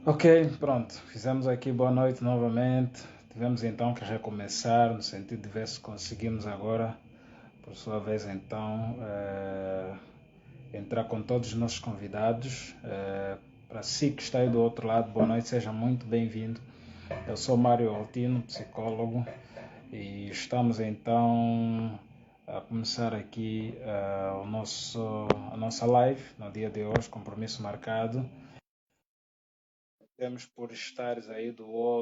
Ok, pronto. Fizemos aqui boa noite novamente. Tivemos então que recomeçar, no sentido de ver se conseguimos agora, por sua vez, então, entrar com todos os nossos convidados. Para si que está aí do outro lado, boa noite, seja muito bem-vindo. Eu sou Mário Altino, psicólogo, e estamos então a começar aqui a nossa live no dia de hoje, compromisso marcado. Temos por estares aí do outro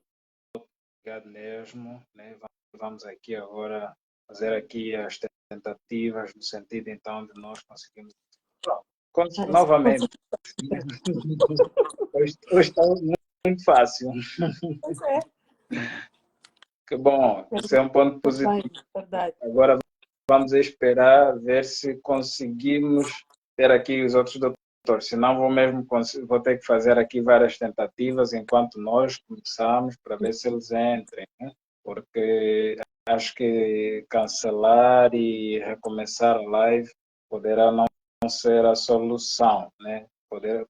lado mesmo, né? Vamos aqui agora fazer aqui as tentativas no sentido então de nós conseguirmos. Pronto. Parece que Novamente, consegui. hoje está muito fácil. Pois é, Que bom, isso é um ponto bem, positivo. verdade. Agora vamos esperar ver se conseguimos ter aqui os outros doutores. Senão vou ter que fazer aqui várias tentativas enquanto nós começamos para ver se eles entrem, né? Porque acho que cancelar e recomeçar a live poderá não ser a solução, né?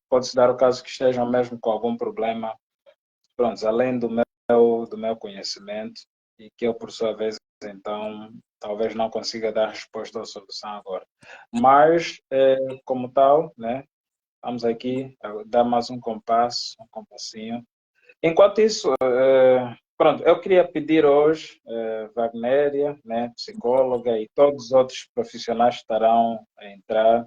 Pode-se dar o caso que estejam mesmo com algum problema, pronto, além do meu conhecimento, e que eu, por sua vez, então, talvez não consiga dar resposta ou solução agora. Mas, como tal, né, vamos aqui dar mais um compasso, um compassinho. Enquanto isso, pronto, eu queria pedir hoje, Wagnéria, né, psicóloga, e todos os outros profissionais que estarão a entrar,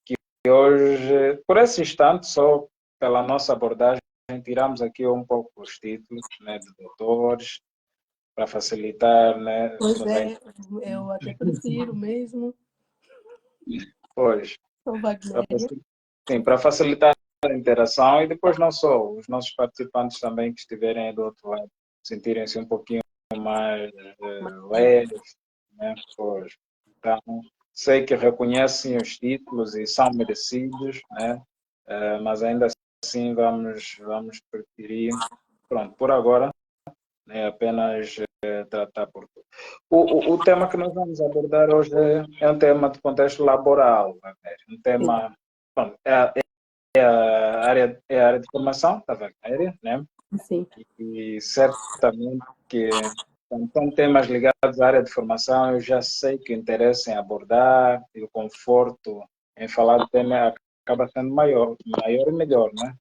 que hoje, por esse instante, só pela nossa abordagem, tiramos aqui um pouco os títulos, né, de doutores, para facilitar, né, Pois nos é, eu até prefiro mesmo. pois, Sou para Wagner. sim, para facilitar a interação e depois não só os nossos participantes também que estiverem aí do outro lado sentirem-se um pouquinho mais leves, né? Pois, então, sei que reconhecem os títulos e são merecidos, né? Mas ainda assim vamos preferir, pronto, por agora, né, apenas tratar por tudo. O tema que nós vamos abordar hoje é um tema de contexto laboral, né? Um Sim, tema, pronto, é a área de formação da Wagner, né? sim. E certamente que quando são temas ligados à área de formação, eu já sei que o interesse em abordar e o conforto em falar do tema acaba sendo maior e melhor, né?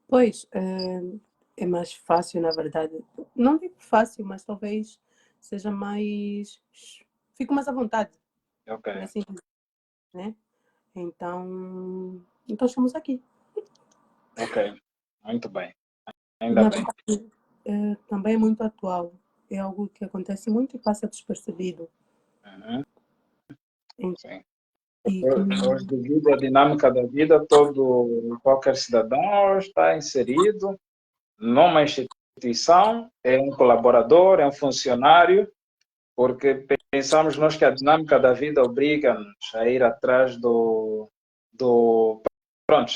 Pois, é mais fácil, na verdade. Não digo fácil, mas talvez seja mais. Fico mais à vontade, Ok, por assim dizer, né? Então estamos aqui. ok, muito bem, ainda Na bem. verdade, também é muito atual. É algo que acontece muito e passa despercebido. Uhum, Em- sim. E que, Hoje, devido à dinâmica da vida, qualquer cidadão está inserido numa instituição, é um colaborador, é um funcionário, porque pensamos nós que a dinâmica da vida obriga-nos a ir atrás do, pronto,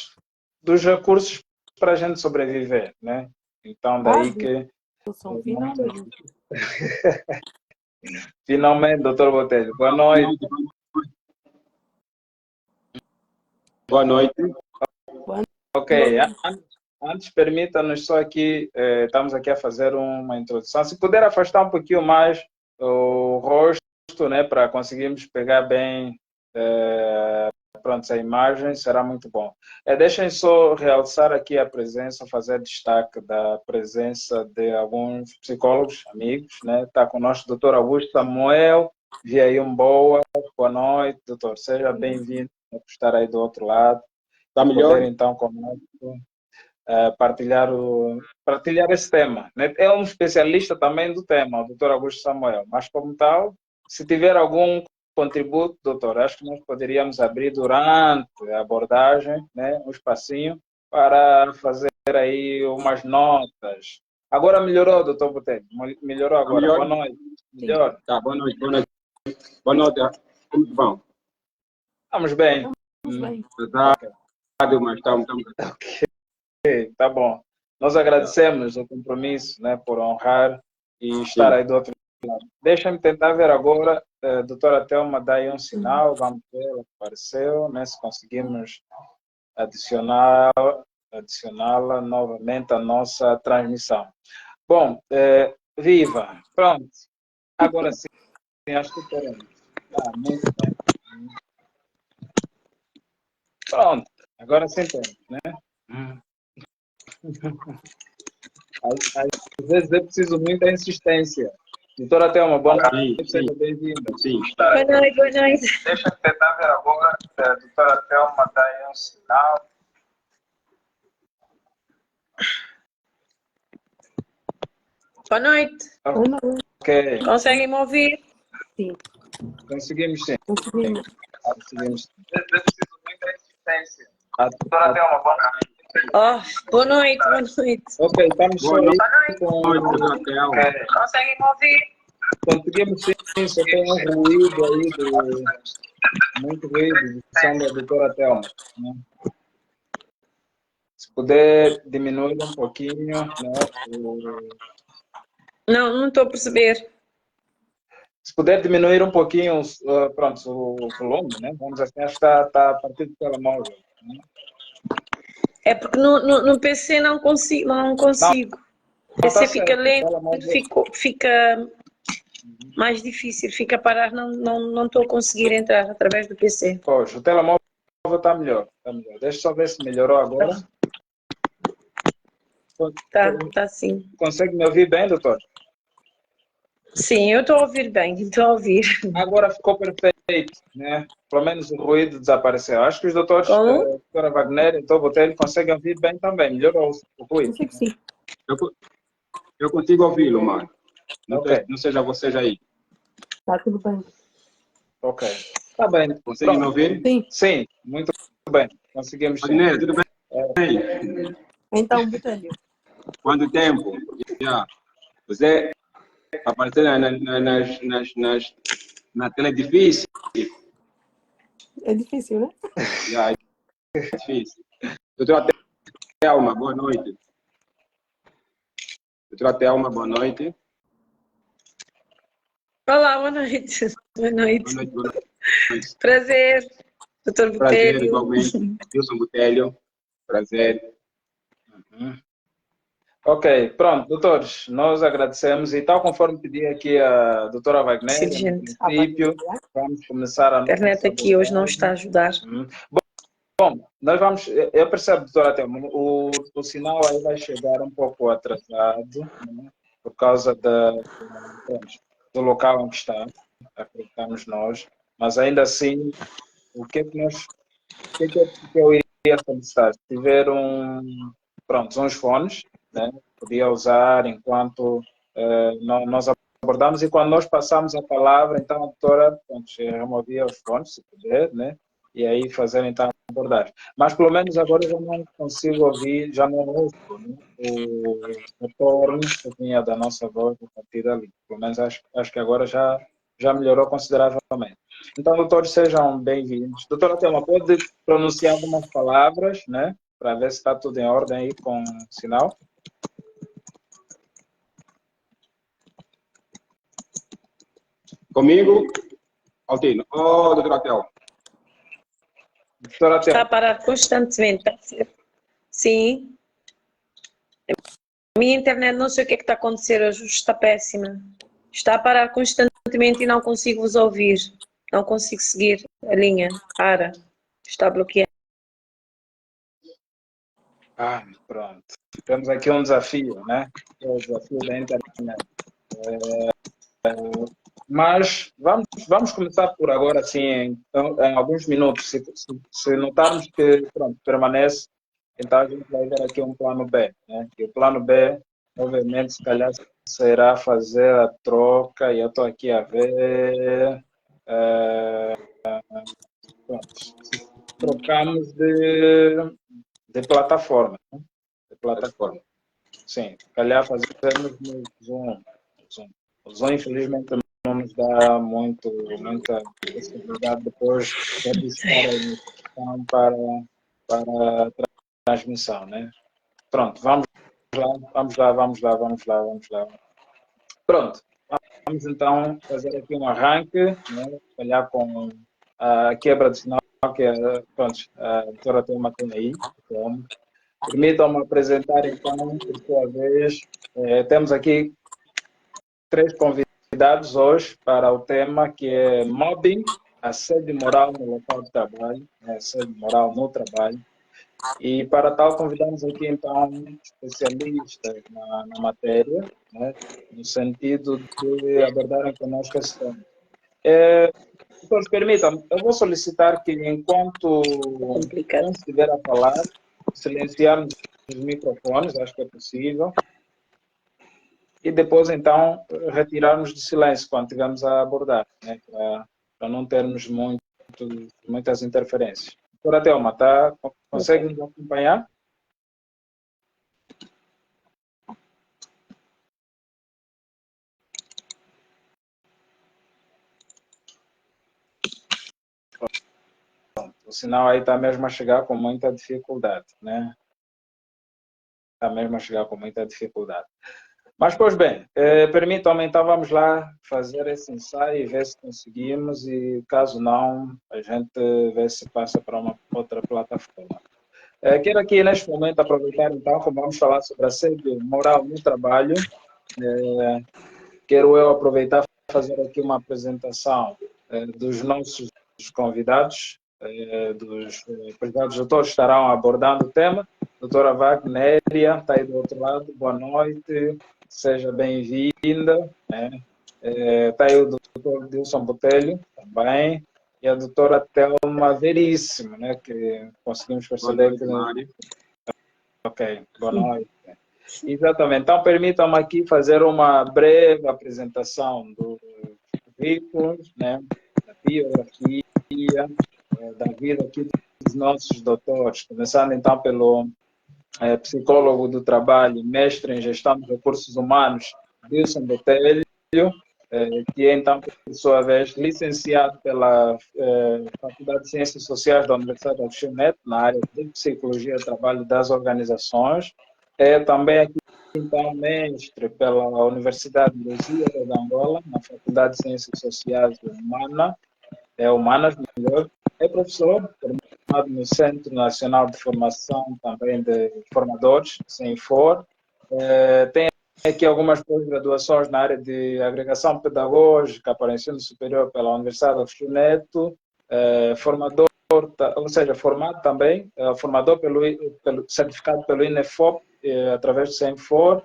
dos recursos para a gente sobreviver, né? Então, daí que Wilson, finalmente. finalmente, doutor Botelho, boa noite. Boa noite. Boa Ok, noite. antes permita-nos só aqui, estamos aqui a fazer uma introdução. Se puder afastar um pouquinho mais o rosto, né, para conseguirmos pegar bem, pronto, a imagem, será muito bom. Deixem só realçar aqui a presença, fazer destaque da presença de alguns psicólogos, amigos, né? Está conosco o doutor Augusto Samuel, boa noite, doutor, seja bem-vindo por estar aí do outro lado, Está para melhor? poder então conosco partilhar esse tema, né? É um especialista também do tema, o doutor Augusto Samuel, mas como tal, se tiver algum contributo, doutor, acho que nós poderíamos abrir durante a abordagem, né, um espacinho para fazer aí umas notas. Agora melhorou, doutor Botelho? Melhorou Está agora. melhor? Boa noite. Sim, Melhor? Tá, boa noite, boa noite. Boa noite, muito bom. Estamos bem. estamos bem. Ok, Pesado, mas estamos. tá bom. Nós agradecemos o compromisso, né, por honrar e estar Sim. aí do outro lado. Deixa-me tentar ver agora, doutora Thelma, dá aí um sinal, vamos ver, ela apareceu, né, se conseguimos adicionar. adicioná-la novamente à nossa transmissão. Bom, viva! Pronto. Agora sim, acho que teremos. Muito bem. Pronto. Agora sim temos, né? Às vezes é preciso muita insistência. Doutora Thelma, boa noite, seja bem-vinda. Boa noite, boa noite. Deixa eu tentar ver agora. A doutora Thelma dá aí um sinal. Boa noite. Ok. Conseguem me ouvir? Sim, Conseguimos sim. conseguimos. Conseguimos. É preciso muita insistência. A doutora Thelma, boa noite. Oh, boa noite, boa noite. Ok, estamos só aí com... Conseguem me ouvir? Conseguimos sim, só tem um ruído aí, muito ruído de som da doutora Thelma. Né? Se puder diminuir um pouquinho, né? Não estou a perceber. Se puder diminuir um pouquinho, pronto, o volume, né? Vamos assim, acho que está a partir do telemóvel. Né? É porque no PC não consigo. O PC tá fica certo, lento, fica mais difícil, fica a parar, não estou a conseguir entrar através do PC. Poxa, o telemóvel está melhor, tá melhor. Deixa eu só ver se melhorou agora. Tá sim. Consegue me ouvir bem, doutor? Sim, eu estou a ouvir bem, estou a ouvir. Agora ficou perfeito, né? Pelo menos o ruído desapareceu. Acho que os doutores, a doutora Wagner e o doutor Botelho conseguem ouvir bem também. Melhorou o ruído. Sim, sim. Eu consigo ouvi-lo, mano. Ok. Não seja vocês aí. Está tudo bem. Ok. Está bem. Conseguem me ouvir? Sim. Sim, muito bem. Conseguimos sim. Wagner, tudo bem? Então, Botelho. Quanto tempo? Você aparecer na tela é difícil. É difícil, né? É difícil. Doutora Thelma, boa noite. Doutora Thelma, boa noite. Olá, boa noite. Boa noite. Boa noite, boa noite. Prazer, doutor Prazer, Botelho. igualmente. Wilson Botelho. Prazer. Ok, pronto, doutores, nós agradecemos e tal conforme pedi aqui a doutora Wagner, Gente, no princípio, vamos começar a a internet aqui hoje não está a ajudar. Bom, nós vamos, eu percebo, doutora Thelma, o sinal aí vai chegar um pouco atrasado, né, por causa do local em que está, acreditamos nós, mas ainda assim, o que é que eu iria solicitar? Se tiver uns fones, né, podia usar enquanto nós abordamos e quando nós passamos a palavra, então a doutora removia os fones, se puder, né, e aí fazer então a abordagem. Mas pelo menos agora eu já não consigo ouvir, já não ouço, né, o retorno que vinha da nossa voz a partir dali. Pelo menos acho que agora já melhorou consideravelmente. Então, doutores, sejam bem-vindos. Doutora Thelma, pode pronunciar algumas palavras, né? Para ver se está tudo em ordem aí com o sinal. Comigo, Altino. Oh, doutora Thelma. Doutora Está Thelma. a parar constantemente. Sim. A minha internet, não sei o que é que está a acontecer hoje, está péssima. Está a parar constantemente e não consigo vos ouvir. Não consigo seguir a linha. Para. Está bloqueado. Pronto. Temos aqui um desafio, né? É o desafio da internet. Mas vamos começar por agora, assim, em alguns minutos. Se notarmos que pronto, permanece, então a gente vai ver aqui um plano B. Né? E o plano B, obviamente, se calhar será fazer a troca, e eu estou aqui a ver. Pronto, trocamos de plataforma. Né? De plataforma. Sim, se calhar fazermos no Zoom. O Zoom, infelizmente, não nos dá muita possibilidade depois de buscar a emissão para a transmissão, né? Pronto, vamos lá. Pronto, vamos então fazer aqui um arranque, né? Olhar com a quebra de sinal, que pronto, a doutora tem uma aí, Permitam-me apresentar, então, por sua vez, temos aqui 3 convidados hoje para o tema que é mobbing, assédio moral no local de trabalho, assédio moral no trabalho. E para tal, convidamos aqui, então, especialistas na matéria, né, no sentido de abordarem conosco esse tema. Então, permitam, eu vou solicitar que, enquanto Complicado. quem estiver a falar, silenciarmos os microfones, acho que é possível, e depois, então, retirarmos do silêncio quando estivermos a abordar, né, para não termos muitas interferências. Doutora Thelma, consegue nos acompanhar? O sinal aí está mesmo a chegar com muita dificuldade, né? Está mesmo a chegar com muita dificuldade. Mas, pois bem, permitam-me, então, vamos lá fazer esse ensaio e ver se conseguimos e, caso não, a gente vê se passa para uma outra plataforma. Quero aqui, neste momento, aproveitar, então, como vamos falar sobre assédio moral no trabalho, quero eu aproveitar e fazer aqui uma apresentação dos nossos convidados, dos convidados doutores que estarão abordando o tema. Doutora Wagnéria, está aí do outro lado, boa noite, seja bem-vinda. Está aí o doutor Dilson Botelho, também, e a doutora Thelma Veríssimo, né, que conseguimos perceber que... Ok, boa noite. Exatamente, então permitam-me aqui fazer uma breve apresentação dos currículos, né, da biografia, da vida aqui dos nossos doutores, começando então pelo psicólogo do trabalho, mestre em gestão de recursos humanos, Dilson Botelho, que é então, por sua vez, licenciado pela Faculdade de Ciências Sociais da Universidade de Agostinho Neto, na área de Psicologia do Trabalho das Organizações. É também aqui, então, mestre pela Universidade de Lusíada de Angola, na Faculdade de Ciências Sociais Humanas, melhor. É professor, formado no Centro Nacional de Formação também de Formadores, CENFOR. Tem aqui algumas pós-graduações na área de agregação pedagógica para o ensino superior pela Universidade de Agostinho Neto, formador, ou seja, formado também, formador certificado pelo INEFOP, através do CENFOR,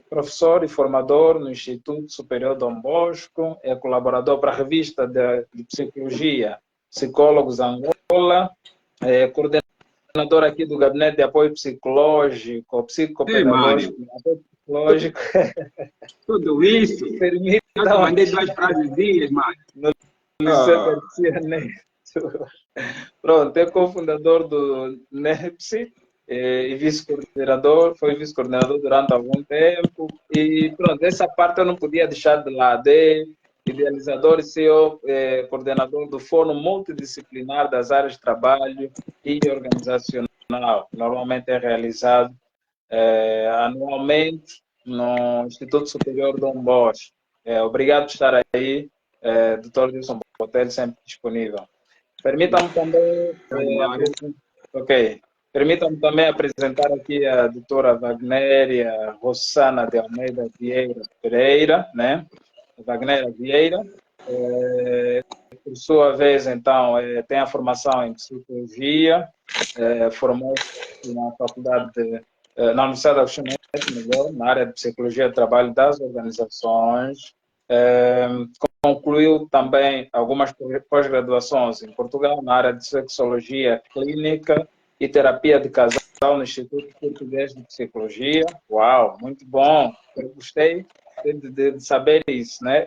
professor e formador no Instituto Superior Dom Bosco, é colaborador para a revista de Psicologia Psicólogos Angola, coordenador aqui do Gabinete de Apoio Psicológico, Psicopedagógico, Apoio Psicológico. Tudo isso? Eu te mandei 2 frasezinhas, Mário. No Liceu Garcia Neto. Pronto, é cofundador do NEPSI e vice-coordenador, foi vice-coordenador durante algum tempo. E pronto, essa parte eu não podia deixar de lado. Idealizador e CEO, coordenador do Fórum Multidisciplinar das Áreas de Trabalho e Organizacional. Normalmente é realizado anualmente no Instituto Superior Dom Bosco. Obrigado por estar aí, Dr. Dilson Botelho, sempre disponível. Permitam-me também... Permitam-me também apresentar aqui a doutora Wagnéria Rossana de Almeida Vieira Pereira, né? Wagnéria Vieira, por sua vez, então, tem a formação em psicologia, formou-se na faculdade na Universidade de Agostinho Neto, na área de psicologia do trabalho das organizações, concluiu também algumas pós-graduações em Portugal na área de sexologia clínica e terapia de casal no Instituto Português de Psicologia. Uau, muito bom, eu gostei de saber isso, né?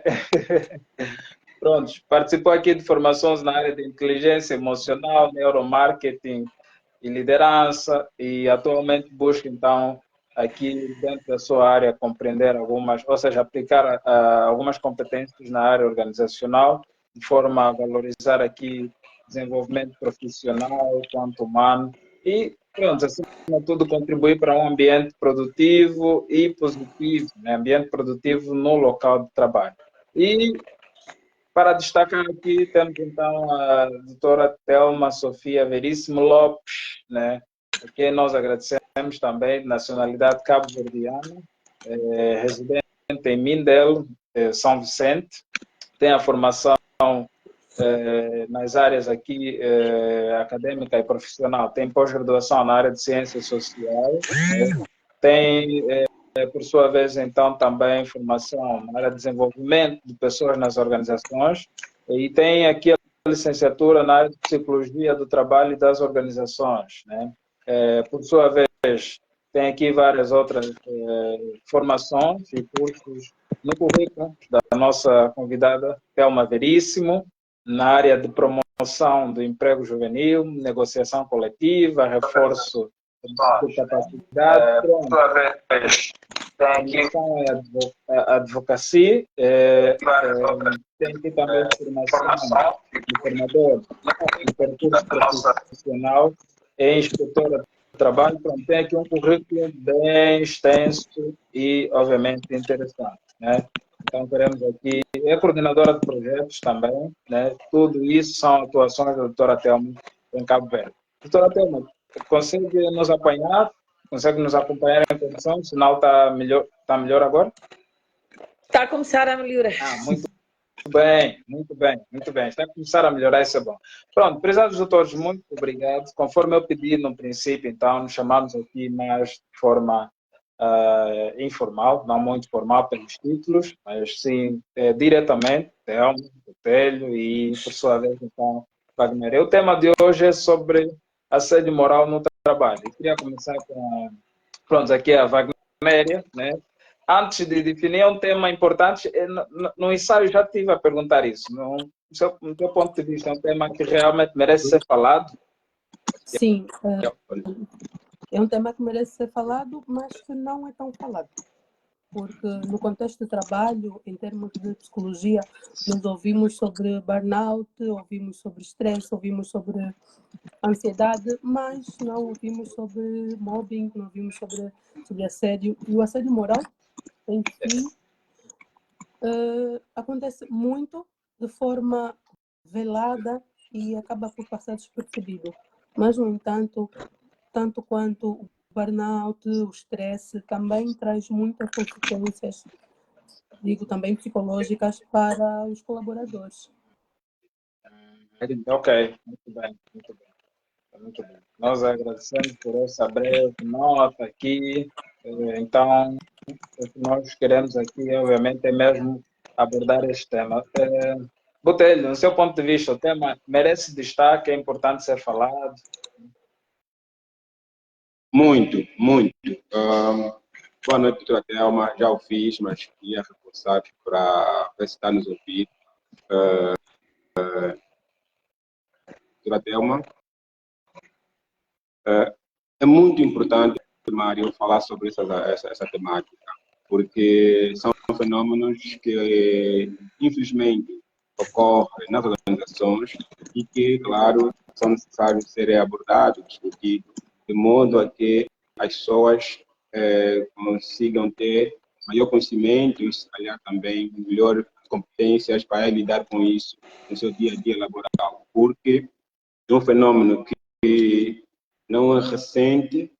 Pronto, participou aqui de formações na área de inteligência emocional, neuromarketing e liderança, e atualmente busca, então, aqui dentro da sua área, compreender algumas, ou seja, aplicar algumas competências na área organizacional, de forma a valorizar aqui desenvolvimento profissional, quanto humano, e, pronto, acima de tudo, contribuir para um ambiente produtivo e positivo, né? Ambiente produtivo no local de trabalho. E, para destacar aqui, temos então a doutora Thelma Sofia Veríssimo Lopes, né? Aqui nós agradecemos também, nacionalidade cabo-verdiana, residente em Mindelo, São Vicente, tem a formação nas áreas aqui acadêmica e profissional, tem pós-graduação na área de ciências sociais, tem, por sua vez, então, também formação na área de desenvolvimento de pessoas nas organizações, e tem aqui a licenciatura na área de psicologia do trabalho e das organizações, né? Por sua vez, tem aqui várias outras formações e cursos no currículo da nossa convidada, Thelma Veríssimo, na área de promoção do emprego juvenil, negociação coletiva, reforço de capacidade. Por sua vez, tem aqui a advocacia, tem aqui também formação de formador de percurso profissional e inspetora de trabalho. Pronto, tem aqui um currículo bem extenso e, obviamente, interessante, né? Então, queremos aqui, é coordenadora de projetos também, né? Tudo isso são atuações da doutora Thelma em Cabo Verde. Doutora Thelma, consegue nos apanhar? Consegue nos acompanhar em condição? O sinal está melhor agora? Está a começar a melhorar. Muito bem, muito bem, muito bem. Está a começar a melhorar, isso é bom. Pronto, prezados doutores, muito obrigado. Conforme eu pedi no princípio, então, nos chamamos aqui mais de forma informal, não muito formal pelos títulos, mas sim diretamente, Thelma, Botelho e, por sua vez, então, Wagner. O tema de hoje é sobre assédio moral no trabalho. Eu queria começar com, pronto, aqui a Wagner, né? Antes de definir um tema importante, no ensaio já estive a perguntar isso. No teu ponto de vista, é um tema que realmente merece ser falado? Sim, é um tema que merece ser falado, mas que não é tão falado. Porque no contexto de trabalho, em termos de psicologia, nós ouvimos sobre burnout, ouvimos sobre estresse, ouvimos sobre ansiedade, mas não ouvimos sobre mobbing, não ouvimos sobre assédio. E o assédio moral, em si, acontece muito de forma velada e acaba por passar despercebido. Mas, no entanto, tanto quanto o burnout, o estresse, também traz muitas consequências, digo também psicológicas, para os colaboradores. Ok, muito bem, muito bem. Muito bem. Nós agradecemos por essa breve nota aqui. Então, o que nós queremos aqui, obviamente, é mesmo abordar este tema. Botelho, no seu ponto de vista, o tema merece destaque, é importante ser falado? Muito, muito. Boa noite, doutora Thelma. Já o fiz, mas queria reforçar para ver se está nos ouvindo. Doutora Thelma, é muito importante, Mário, falar sobre essa temática, porque são fenômenos que, infelizmente, ocorrem nas organizações e que, claro, são necessários serem abordados, discutidos, de modo a que as pessoas consigam ter maior conhecimento e, se calhar, também melhores competências para lidar com isso no seu dia a dia laboral, porque é um fenômeno que não é recente,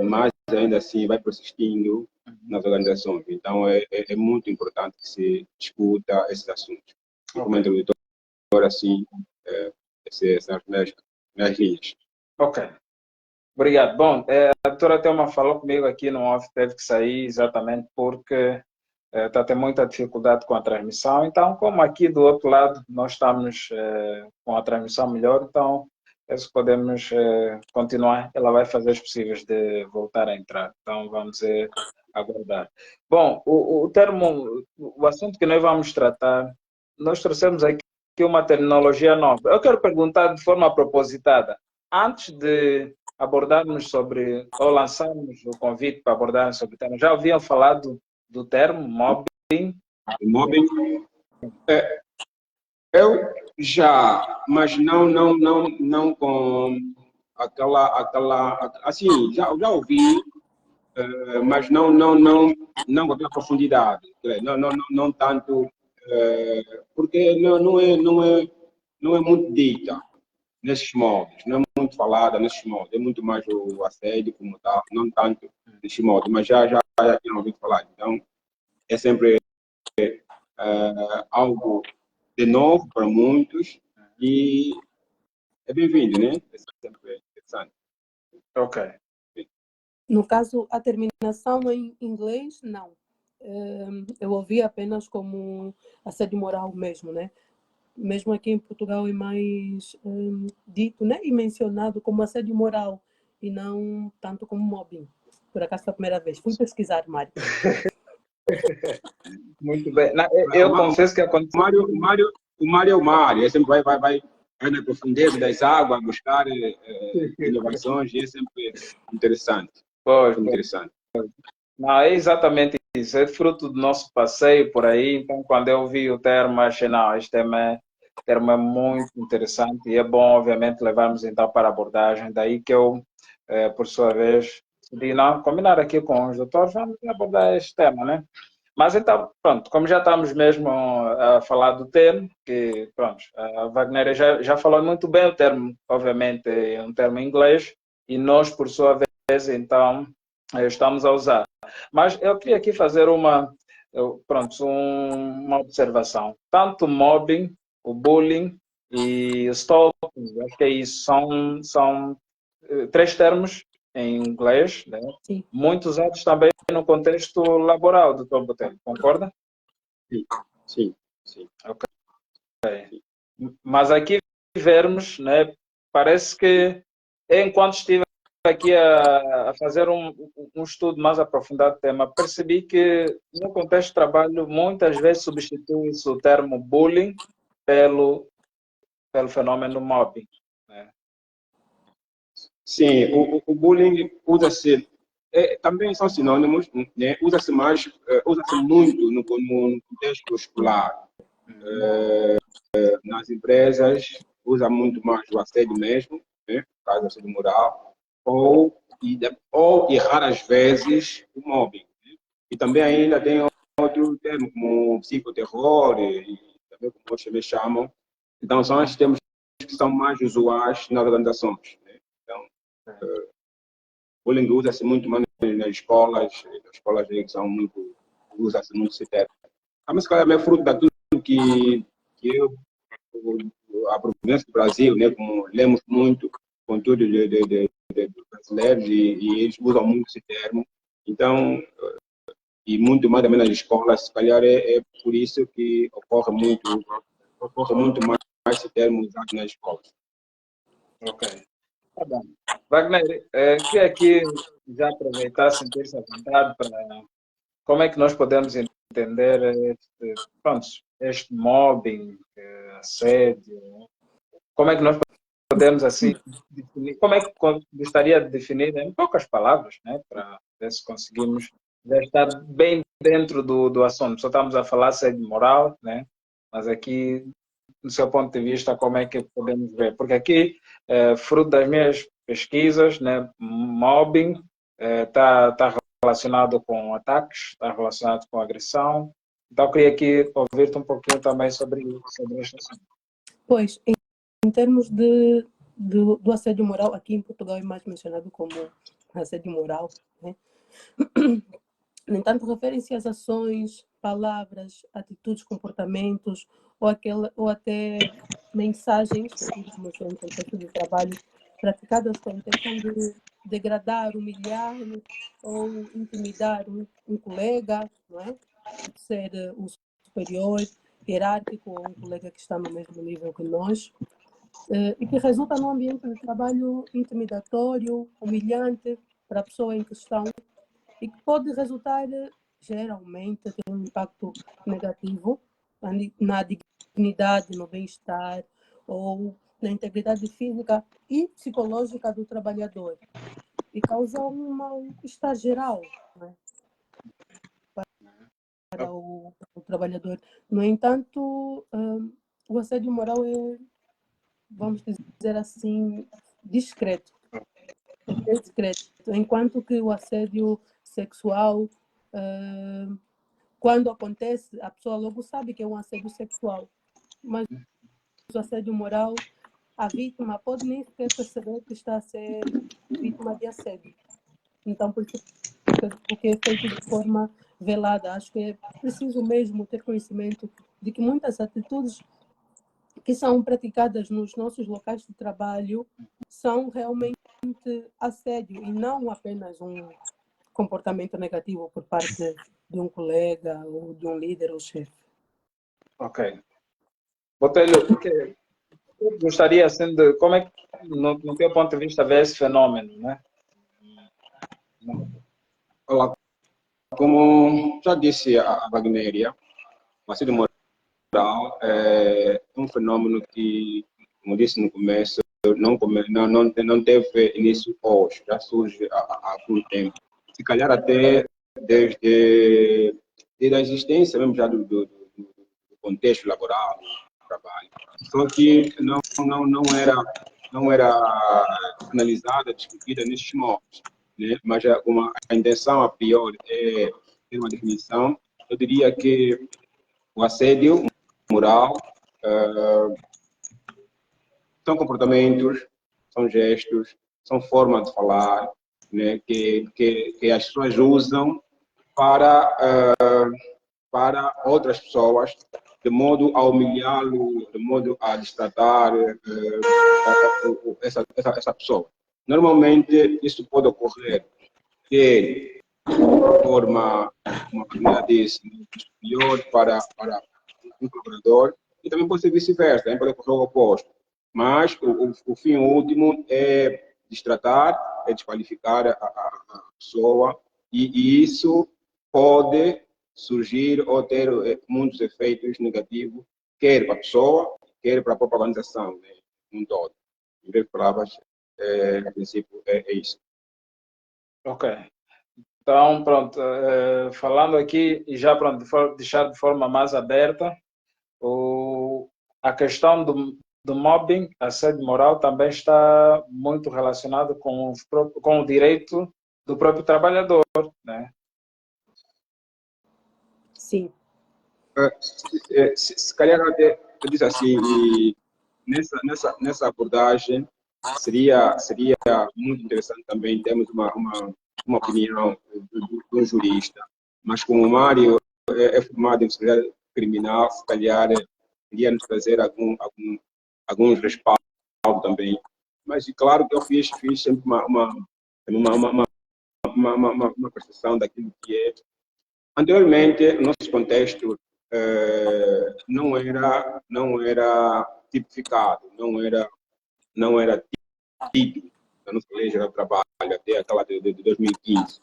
mas ainda assim vai persistindo nas organizações. Então, é muito importante que se discuta esses assuntos. Como introdutor, assim, essas minhas linhas. Ok. Obrigado. Bom, a doutora Thelma falou comigo aqui no off, teve que sair exatamente porque está tendo muita dificuldade com a transmissão. Então, como aqui do outro lado nós estamos com a transmissão melhor, então, se podemos continuar, ela vai fazer os possíveis de voltar a entrar. Então, vamos aguardar. Bom, o assunto que nós vamos tratar, nós trouxemos aqui uma terminologia nova. Eu quero perguntar de forma propositada, antes de abordarmos sobre, ou lançarmos o convite para abordarmos sobre o tema, já ouviam falar do termo mobbing? Mobbing? Eu já, mas não com aquela assim, já ouvi, mas não com aquela profundidade, não tanto, porque não é muito dita nesses modos, não é muito muito falada nesses modos. É muito mais o assédio como tal, não tanto nesse modo, mas já tinha ouvido falar. Então, é sempre algo de novo para muitos e é bem-vindo, né? É sempre interessante. Ok. No caso, a terminação em inglês, não. Eu ouvi apenas como assédio moral mesmo, né? Mesmo aqui em Portugal é mais dito, né? E mencionado como assédio moral e não tanto como mobbing. Por acaso foi a primeira vez. Fui pesquisar, Mário. Muito bem. Eu confesso que aconteceu. O Mário é o Mário. Ele sempre vai na profundeza das águas, buscar inovações e é sempre interessante. Pois, Interessante. não, é exatamente isso. É fruto do nosso passeio por aí. Então, quando eu vi o termo, achei, não, este termo é muito interessante e é bom, obviamente, levarmos então para a abordagem. Daí que eu, por sua vez, decidi, não, combinar aqui com os doutores, vamos abordar este tema, né? Mas então, pronto, como já estamos mesmo a falar do termo, que, pronto, a Wagner já falou muito bem o termo, obviamente, é um termo em inglês, e nós, por sua vez, então, estamos a usar. Mas eu queria aqui fazer uma observação. Tanto o mobbing, o bullying e o stalking, acho que é isso, são três termos em inglês, né? Sim. Muito usados também no contexto laboral, doutor Botelho, concorda? Sim. Ok. Mas aqui vermos, né, parece que enquanto estive aqui a fazer um estudo mais aprofundado do tema, percebi que no contexto de trabalho muitas vezes substitui-se o termo bullying pelo fenômeno mobbing. Né? Sim, o bullying usa-se, também são sinônimos, né? Usa-se muito no contexto escolar. Nas empresas, usa muito mais o assédio mesmo, né? No caso, assédio moral, ou raras vezes, o mobbing. Né? E também ainda tem outro termo, como psicoterror, e também como outros também chamam. Então, são esses termos que são mais usuais nas organizações. Né? Então, bullying usa-se muito mais nas escolas que são muito, usa-se muito esse termo. Mas, claro, é fruto daquilo que eu, a província do Brasil, né, como lemos muito conteúdo de brasileiros e eles usam muito esse termo. Então, e muito mais também nas escolas, se calhar é por isso que ocorre muito mais esse termo usado nas escolas. Ok. Tá bom. Wagner, queria aqui já aproveitar, sentir-se à vontade para como é que nós podemos entender este mobbing, assédio, como é que nós podemos assim definir, como é que gostaria de definir em poucas palavras, né, para ver se conseguimos já estar bem dentro do assunto. Só estamos a falar assédio moral, né, mas aqui, do seu ponto de vista, como é que podemos ver? Porque aqui, fruto das minhas pesquisas, né, mobbing está relacionado com ataques, está relacionado com agressão. Então, eu queria aqui ouvir-te um pouquinho também sobre este assunto. Pois, em termos do assédio moral, aqui em Portugal é mais mencionado como assédio moral, né? No entanto, referem-se às ações, palavras, atitudes, comportamentos ou até mensagens, digamos, em contexto de trabalho, praticadas com a intenção de degradar, humilhar ou intimidar um colega, não é? Pode ser um superior, hierárquico ou um colega que está no mesmo nível que nós, e que resulta num ambiente de trabalho intimidatório, humilhante para a pessoa em questão e que pode resultar, geralmente, ter um impacto negativo na dignidade, no bem-estar ou na integridade física e psicológica do trabalhador e causa um mal-estar geral, né, para o trabalhador. No entanto, o assédio moral é, vamos dizer assim, discreto. É discreto. Enquanto que o assédio sexual, quando acontece, a pessoa logo sabe que é um assédio sexual. Mas o assédio moral, a vítima pode nem sequer perceber que está a ser vítima de assédio. Então, por isso, porque é feito de forma velada, acho que é preciso mesmo ter conhecimento de que muitas atitudes que são praticadas nos nossos locais de trabalho são realmente assédio e não apenas um comportamento negativo por parte de um colega ou de um líder ou chefe. Ok. Botelho, gostaria assim de como é que, no teu ponto de vista, vê esse fenômeno, né? Olá, como já disse a Wagneria, o assédio moral é um fenômeno que, como disse no começo, não teve início hoje, já surge há algum tempo. Se calhar até desde a existência mesmo já do contexto laboral, do trabalho. Só que não era analisada, discutida nesses moldes, né? Mas a intenção a priori é ter uma definição. Eu diria que o assédio moral são comportamentos, são gestos, são formas de falar, né, que as pessoas usam para outras pessoas, de modo a humilhá-lo, de modo a destratar essa pessoa. Normalmente, isso pode ocorrer de forma, como a primeira disse, pior para um colaborador, e também pode ser vice-versa, também pode ocorrer o oposto. Mas o fim último é destratar, é desqualificar a pessoa, e isso pode surgir ou ter muitos efeitos negativos, quer para a pessoa, quer para a própria organização, né, um todo. Em breve palavras, a princípio, é isso. Ok. Então, pronto, falando aqui, e já pronto, deixar de forma mais aberta, a questão do mobbing, assédio moral, também está muito relacionado com o direito do próprio trabalhador, né? Sim. Se calhar até, eu disse assim, nessa abordagem, seria muito interessante também termos uma opinião de um jurista, mas como o Mário é formado em segurança criminal, se calhar iria nos trazer alguns respaldos também. Mas claro que eu fiz sempre uma percepção daquilo que é. Anteriormente, o nosso contexto não era tipificado, não era tido na nossa lei geral do trabalho até aquela de 2015.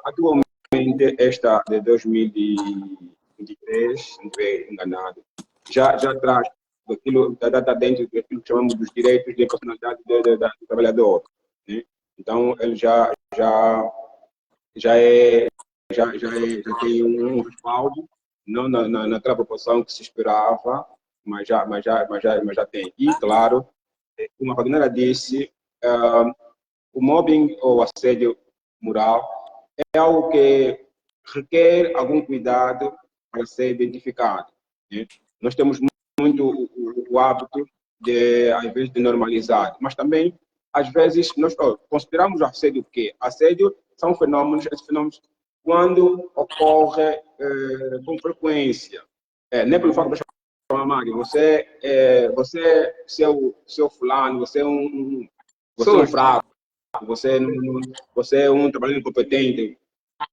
Atualmente, esta de 2023, se não estiver enganado, já traz aquilo, está dentro daquilo que chamamos dos direitos de personalidade do trabalhador, né? Então, ele já tem um respaldo, não naquela proporção que se esperava, mas já tem. E, claro, como a Wagner disse, o mobbing ou assédio moral é algo que requer algum cuidado para ser identificado, né? Nós temos muito o hábito de, às vezes, de normalizar, mas também, às vezes, nós consideramos o assédio o quê? Assédio são esses fenômenos, quando ocorre com frequência, nem pelo fato de chamar Mário, você seu fulano, você é um fraco, você é um trabalhador incompetente.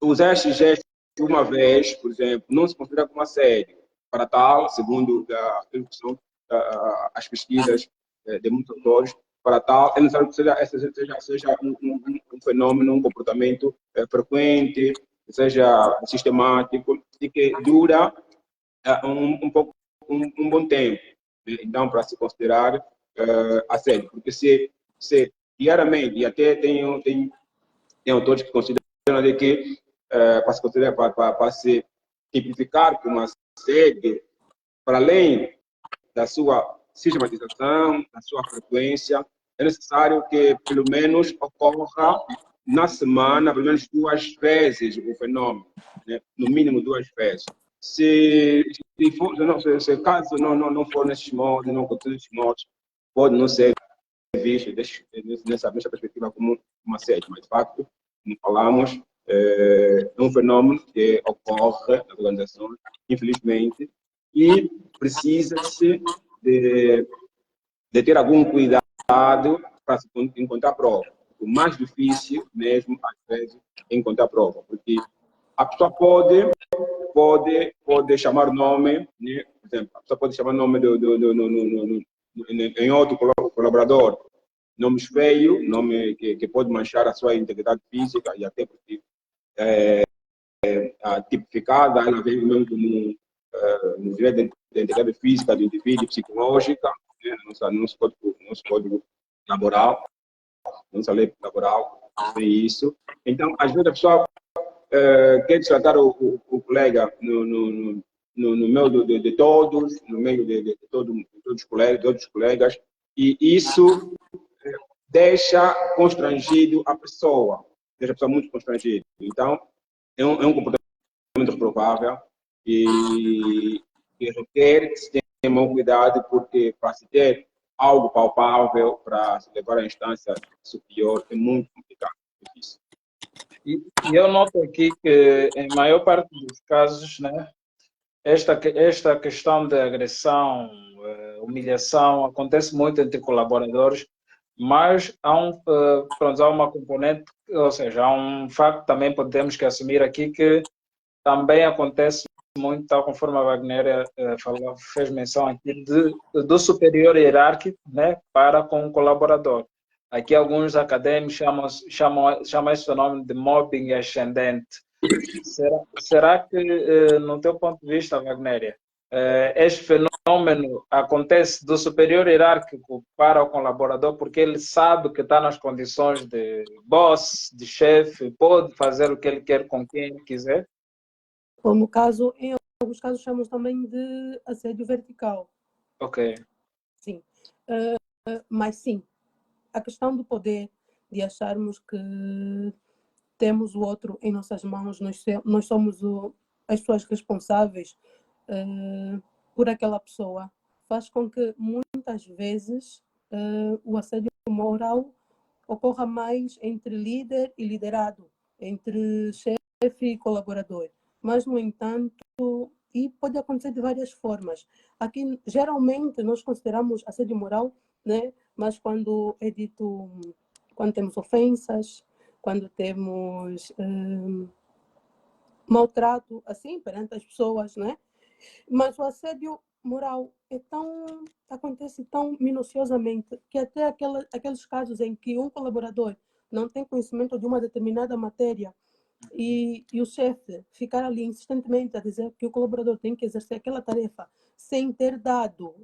Usar esse gesto uma vez, por exemplo, não se considera como assédio. Para tal, segundo aquilo que são as pesquisas de muitos autores, para tal, é necessário que seja um fenômeno, um comportamento frequente, que seja sistemático e que dura um bom tempo. Então, para se considerar assédio. Porque se diariamente, e até tem autores que consideram de que para se tipificar como assédio, para além da sua sistematização, da sua frequência, é necessário que pelo menos ocorra na semana, pelo menos 2 vezes o fenômeno, né? No mínimo 2 vezes. Se caso não for nesses modos, não acontecer nesses modos, pode não ser visto nessa perspectiva como uma assédio, mas de facto, como falamos, é um fenômeno que ocorre nas organizações, infelizmente, e precisa-se de ter algum cuidado para se encontrar prova. O mais difícil mesmo, às vezes, é encontrar prova, porque a pessoa pode chamar o nome, né? Por exemplo, a pessoa pode chamar o nome em outro colaborador, nomes feios, nome que pode manchar a sua integridade física e até porque a tipificada, ela vem mesmo como no direito da integridade física do indivíduo, psicológica, né? Nosso código laboral, nossa lei laboral, tem isso. Então, às vezes a pessoa quer tratar o colega no meio de todos, no meio de todos os colegas, e isso deixa constrangido a pessoa, deixa a pessoa muito constrangida. Então, é um comportamento reprovável e requer que se tenha muito cuidado, porque para se ter algo palpável, para se levar à instância superior, é muito complicado. Difícil. E eu noto aqui que, em maior parte dos casos, né, esta questão de agressão, humilhação, acontece muito entre colaboradores, mas há uma componente, ou seja, há um facto também podemos que assumir aqui que também acontece muito, tal conforme a Wagner fez menção aqui, do superior hierárquico, né, para com o colaborador. Aqui alguns acadêmicos chamam esse fenômeno de mobbing ascendente. Será que, no teu ponto de vista, Wagner, este fenômeno acontece do superior hierárquico para o colaborador porque ele sabe que está nas condições de boss, de chefe, pode fazer o que ele quer com quem ele quiser? Ou no caso, em alguns casos chamamos também de assédio vertical. Ok. Sim. Mas sim, a questão do poder, de acharmos que temos o outro em nossas mãos, nós somos as pessoas responsáveis por aquela pessoa, faz com que muitas vezes o assédio moral ocorra mais entre líder e liderado, entre chefe e colaborador. Mas, no entanto, e pode acontecer de várias formas. Aqui, geralmente, nós consideramos assédio moral, né? Mas quando é dito, quando temos ofensas, quando temos maltrato, assim, perante as pessoas, né? Mas o assédio moral acontece tão minuciosamente que até aqueles casos em que um colaborador não tem conhecimento de uma determinada matéria e o chefe ficar ali insistentemente a dizer que o colaborador tem que exercer aquela tarefa sem ter dado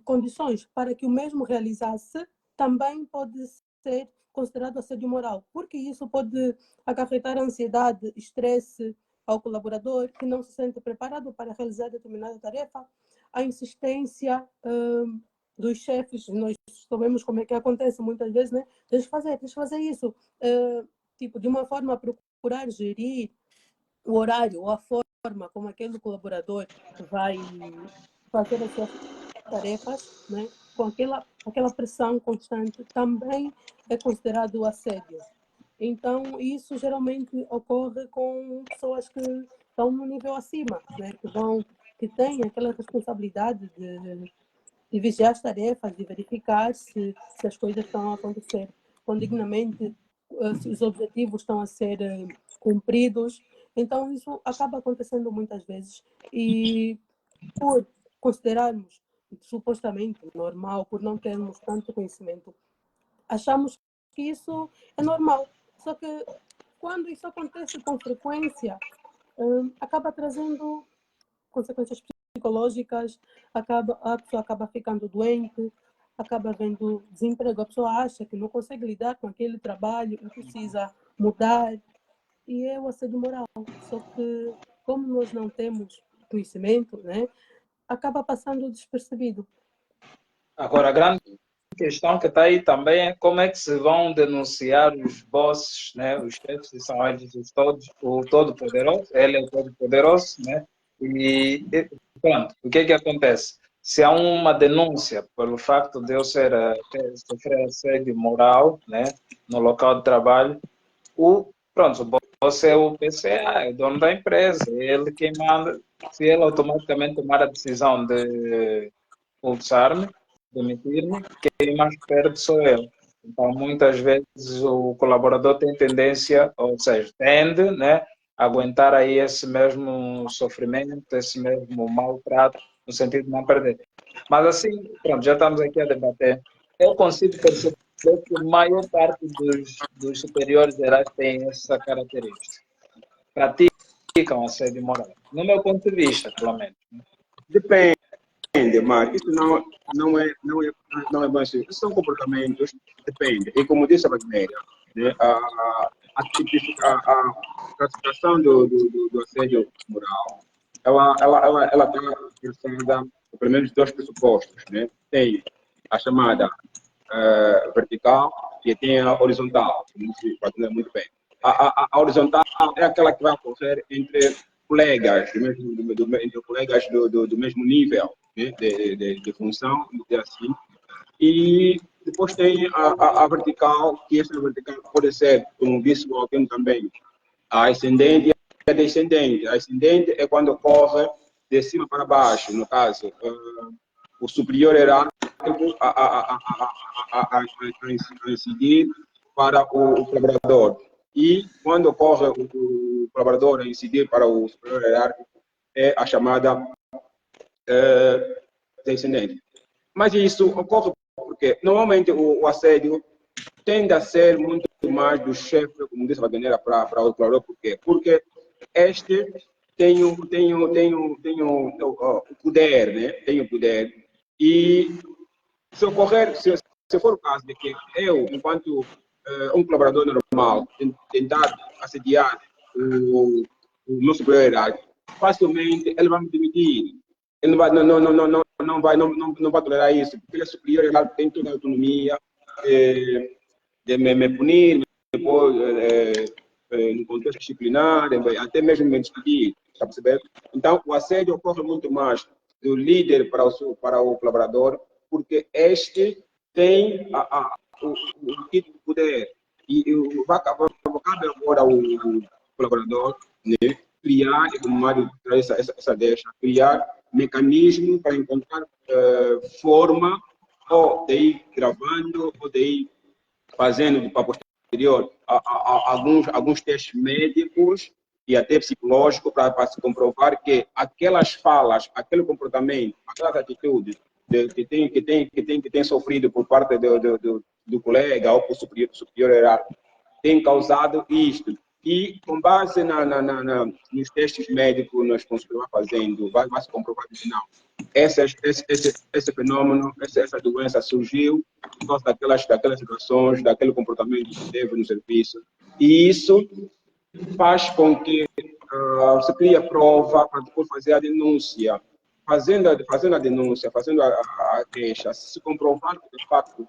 condições para que o mesmo realizasse, também pode ser considerado assédio moral, porque isso pode acarretar ansiedade, estresse ao colaborador que não se sente preparado para realizar determinada tarefa, a insistência dos chefes, nós sabemos como é que acontece muitas vezes, né? Deixa fazer isso, tipo, de uma forma a procurar gerir o horário ou a forma como aquele colaborador vai fazer as suas tarefas, né? Com aquela pressão constante, também é considerado assédio. Então, isso geralmente ocorre com pessoas que estão no nível acima, né? Que têm aquela responsabilidade de vigiar as tarefas, de verificar se as coisas estão a acontecer condignamente, se os objetivos estão a ser cumpridos. Então, isso acaba acontecendo muitas vezes. E por considerarmos supostamente normal, por não termos tanto conhecimento, achamos que isso é normal. Só que quando isso acontece com frequência, acaba trazendo consequências psicológicas, a pessoa acaba ficando doente, acaba havendo desemprego, a pessoa acha que não consegue lidar com aquele trabalho e precisa mudar, e é o assédio moral. Só que, como nós não temos conhecimento, né, acaba passando despercebido. Agora, a grande questão que está aí também é como é que se vão denunciar os bosses, né? Os chefes, que são eles o todo-poderoso, ele é o todo-poderoso, né? E pronto, o que é que acontece? se há uma denúncia pelo facto de eu sofrer assédio moral, né, no local de trabalho, pronto, o boss é o PCA, é o dono da empresa, é ele quem manda. Se ele automaticamente tomar a decisão de expulsar-me, demitir-me, quem mais perde sou eu. Então, muitas vezes o colaborador tem tendência, ou seja, tende, né, a aguentar aí esse mesmo sofrimento, esse mesmo maltrato, no sentido de não perder. Mas assim, pronto, já estamos aqui a debater. Eu consigo perceber que a maior parte dos superiores gerais tem essa característica. Praticam assédio moral. No meu ponto de vista, pelo menos. Depende, mas isso não é bom assim. Isso são comportamentos, depende. E como disse a Wagnéria, né, a classificação do assédio moral, ela está expressada por pelo menos dois pressupostos, né? Tem a chamada vertical e tem a horizontal, como se Wagner muito bem. A horizontal é aquela que vai ocorrer entre colegas, entre colegas do mesmo nível, né, de função, assim. E depois tem a vertical, que essa vertical pode ser, como disse o Alquim também, a ascendente e a descendente. A ascendente é quando ocorre de cima para baixo, no caso, o superior hierárquico a incidir para o colaborador. E quando ocorre o colaborador a incidir para o superior hierárquico, é a chamada descendente. Mas isso ocorre porque, normalmente, o assédio tende a ser muito mais do chefe, como disse a Wagner, para o colaborador. Por quê? Porque este tem o poder, né? Tem o poder. E se ocorrer, se for o caso de que eu, enquanto um colaborador normal, tentar assediar o meu superior hierárquico, facilmente ele vai me demitir. Ele não vai tolerar isso, porque ele é superior, ele tem toda a autonomia de me punir, me pôr no contexto disciplinar, até mesmo me despedir, está percebendo? Então, o assédio ocorre muito mais do líder para o colaborador, porque este tem o título de poder. E vai caber agora o colaborador, né, criar, e como o Mário traz essa deixa, criar mecanismo para encontrar forma ou de ir gravando ou de ir fazendo para posterior alguns testes médicos e até psicológicos para se comprovar que aquelas falas, aquele comportamento, aquelas atitudes que tem sofrido por parte do colega ou por superior hierárquico tem causado isto. E com base nos testes médicos nós continuamos fazendo, vai se comprovar que não. Esse fenômeno, essa doença surgiu por causa daquelas situações, daquele comportamento que teve no serviço. E isso faz com que se crie a prova para depois fazer a denúncia. Fazendo a denúncia, fazendo a queixa, se comprovar que, de fato,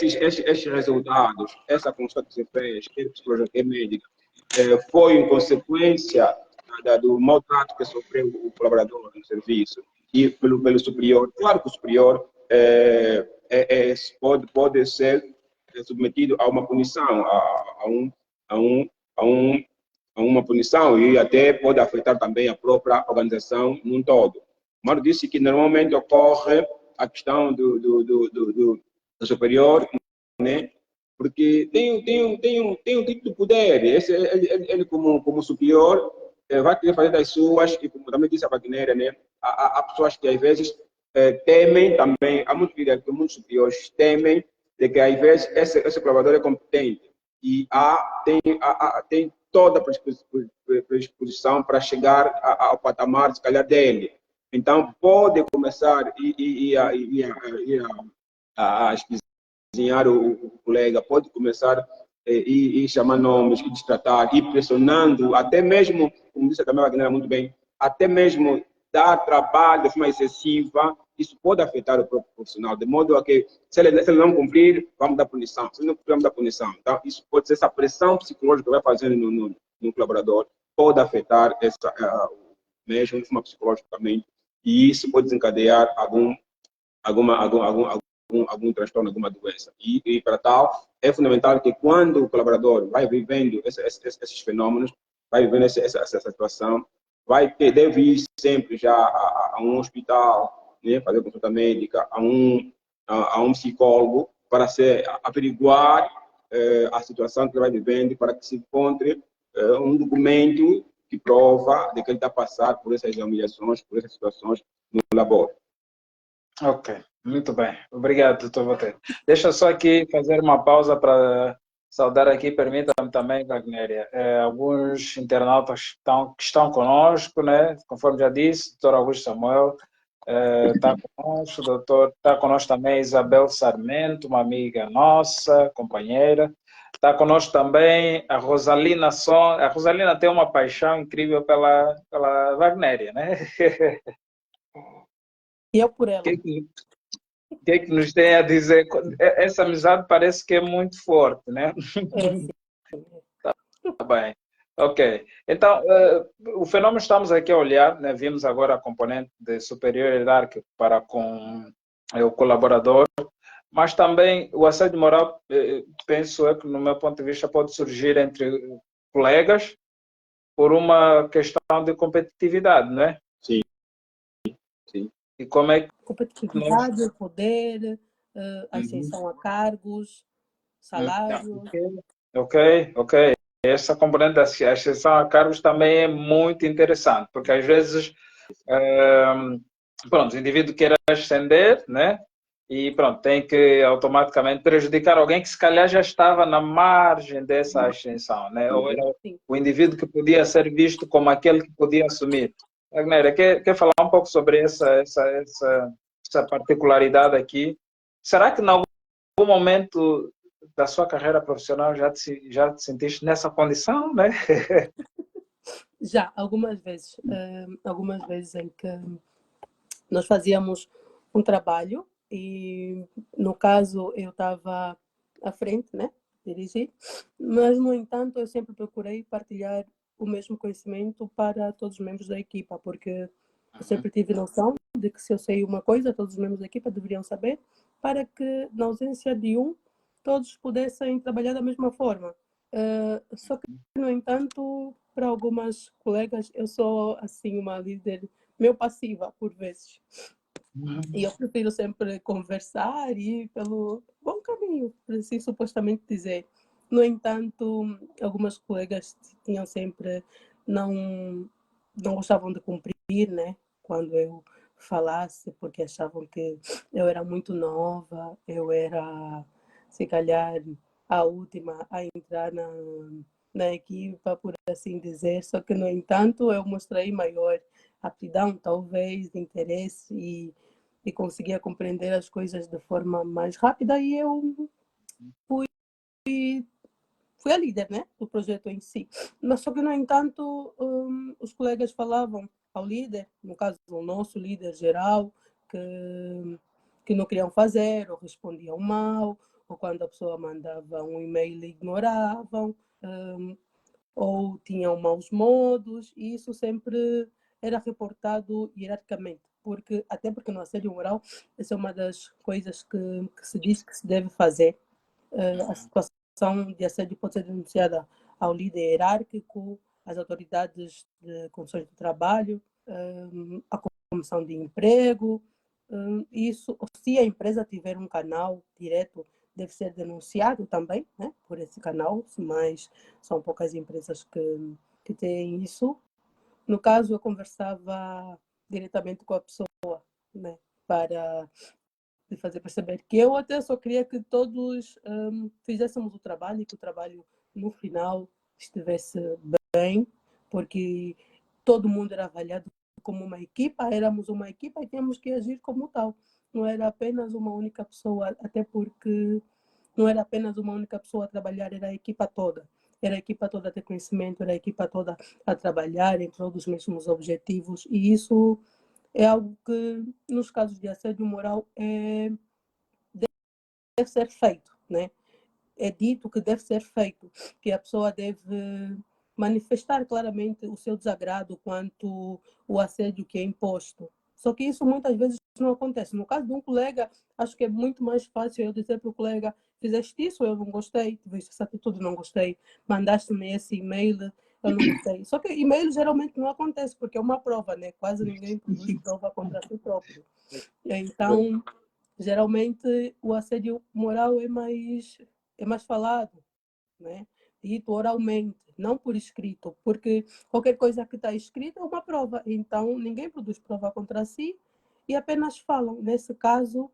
estes resultados, essa consulta que se fez, quer psicológica, quer médica, foi em consequência do maltrato que sofreu o colaborador no serviço e pelo superior. Claro que o superior pode ser submetido a uma punição, a uma punição e até pode afetar também a própria organização num todo. Mário disse que normalmente ocorre a questão do superior, né? Porque tem um tipo de poder. Ele como superior, vai querer fazer das suas, e como também disse a Wagner, né? Há pessoas que às vezes temem também, há muitos líderes que muitos superiores temem de que às vezes esse colaborador é competente e tem toda a predisposição para chegar ao patamar, se calhar, dele. Então, pode começar a esquisinhar o colega, pode começar e chamar nomes, e destratar, e pressionando, até mesmo, como disse também a Wagner muito bem, até mesmo dar trabalho de forma excessiva, isso pode afetar o próprio profissional, de modo a que, se ele não cumprir, vamos dar punição. Se ele não cumprir, vamos dar punição. Então, isso pode ser essa pressão psicológica que vai fazendo no colaborador, pode afetar mesmo de forma psicológica também e isso pode desencadear algum transtorno, alguma doença. E para tal, é fundamental que quando o colaborador vai vivendo esses fenômenos, vai vivendo essa situação, deve ir sempre já a um hospital, né, fazer consulta médica, a um psicólogo, para se averiguar a situação que ele vai vivendo, para que se encontre um documento que prova de que ele está passando por essas humilhações, por essas situações no labor. Ok, muito bem. Obrigado, doutor Botelho. Deixa eu só aqui fazer uma pausa para saudar aqui, permita-me também, Wagnéria, alguns internautas que estão conosco, né? Conforme já disse, doutor Augusto Samuel está conosco, está conosco também Isabel Sarmento, uma amiga nossa, companheira. Está conosco também a Rosalina Son. A Rosalina tem uma paixão incrível pela Wagnéria, né? E eu por ela. O que é que nos tem a dizer? Essa amizade parece que é muito forte, né? Sim. Tá bem. Ok. Então, o fenômeno estamos aqui a olhar, né? Vimos agora a componente de superior hierárquico para com o colaborador, mas também o assédio moral, penso eu que, no meu ponto de vista, pode surgir entre colegas por uma questão de competitividade, não é? Sim, sim. E como é que competitividade, o poder, ascensão a cargos, salários. Ok. Essa componente da ascensão a cargos também é muito interessante, porque às vezes, pronto, o indivíduo quer ascender, né? E pronto, tem que automaticamente prejudicar alguém que se calhar já estava na margem dessa ascensão, né? Ou era Sim. o indivíduo que podia ser visto como aquele que podia assumir. Agnéria, quer falar um pouco sobre essa particularidade aqui? Será que em algum momento da sua carreira profissional já te sentiste nessa condição, né? Já, algumas vezes em que nós fazíamos um trabalho e, no caso, eu estava à frente, né? Dirigir, mas, no entanto, eu sempre procurei partilhar o mesmo conhecimento para todos os membros da equipa, porque eu sempre tive noção de que se eu sei uma coisa, todos os membros da equipa deveriam saber, para que, na ausência de um, todos pudessem trabalhar da mesma forma. Só que, no entanto, para algumas colegas, eu sou, assim, uma líder meio passiva, por vezes. E eu prefiro sempre conversar e ir pelo bom caminho, por assim supostamente dizer. No entanto, algumas colegas tinham sempre, não gostavam de cumprir, né? Quando eu falasse, porque achavam que eu era muito nova, eu era, se calhar, a última a entrar na equipa, por assim dizer. Só que, no entanto, eu mostrei maior aptidão, talvez, interesse e conseguia compreender as coisas de forma mais rápida e eu fui a líder, né, do projeto em si. Mas só que, no entanto, os colegas falavam ao líder, no caso o nosso líder geral, que não queriam fazer, ou respondiam mal, ou quando a pessoa mandava um e-mail ignoravam, ou tinham maus modos, e isso sempre era reportado hierarquicamente, até porque no assédio moral essa é uma das coisas que se diz que se deve fazer. A situação de assédio pode ser denunciada ao líder hierárquico, às autoridades de condições de trabalho, à comissão de emprego. Isso, se a empresa tiver um canal direto, deve ser denunciado também, né, por esse canal, mas são poucas empresas que têm isso. No caso, eu conversava diretamente com a pessoa, né, para lhe fazer perceber que eu até só queria que todos fizéssemos o trabalho e que o trabalho, no final, estivesse bem, porque todo mundo era avaliado como uma equipa, éramos uma equipa e tínhamos que agir como tal. Não era apenas uma única pessoa, até porque não era apenas uma única pessoa a trabalhar, era a equipa toda. Era a equipa toda a ter conhecimento, era a equipa toda a trabalhar em prol dos mesmos objetivos. E isso é algo que, nos casos de assédio moral, deve ser feito, né? É dito que deve ser feito, que a pessoa deve manifestar claramente o seu desagrado quanto o assédio que é imposto. Só que isso muitas vezes não acontece. No caso de um colega, acho que é muito mais fácil eu dizer para o colega: fizeste isso, eu não gostei, tiveste essa atitude, não gostei, mandaste-me esse e-mail, eu não gostei. Só que e-mail geralmente não acontece, porque é uma prova, né? Quase ninguém produz prova contra si próprio. Então, geralmente, o assédio moral é mais falado, né? Dito oralmente, não por escrito, porque qualquer coisa que está escrita é uma prova. Então, ninguém produz prova contra si e apenas falam. Nesse caso,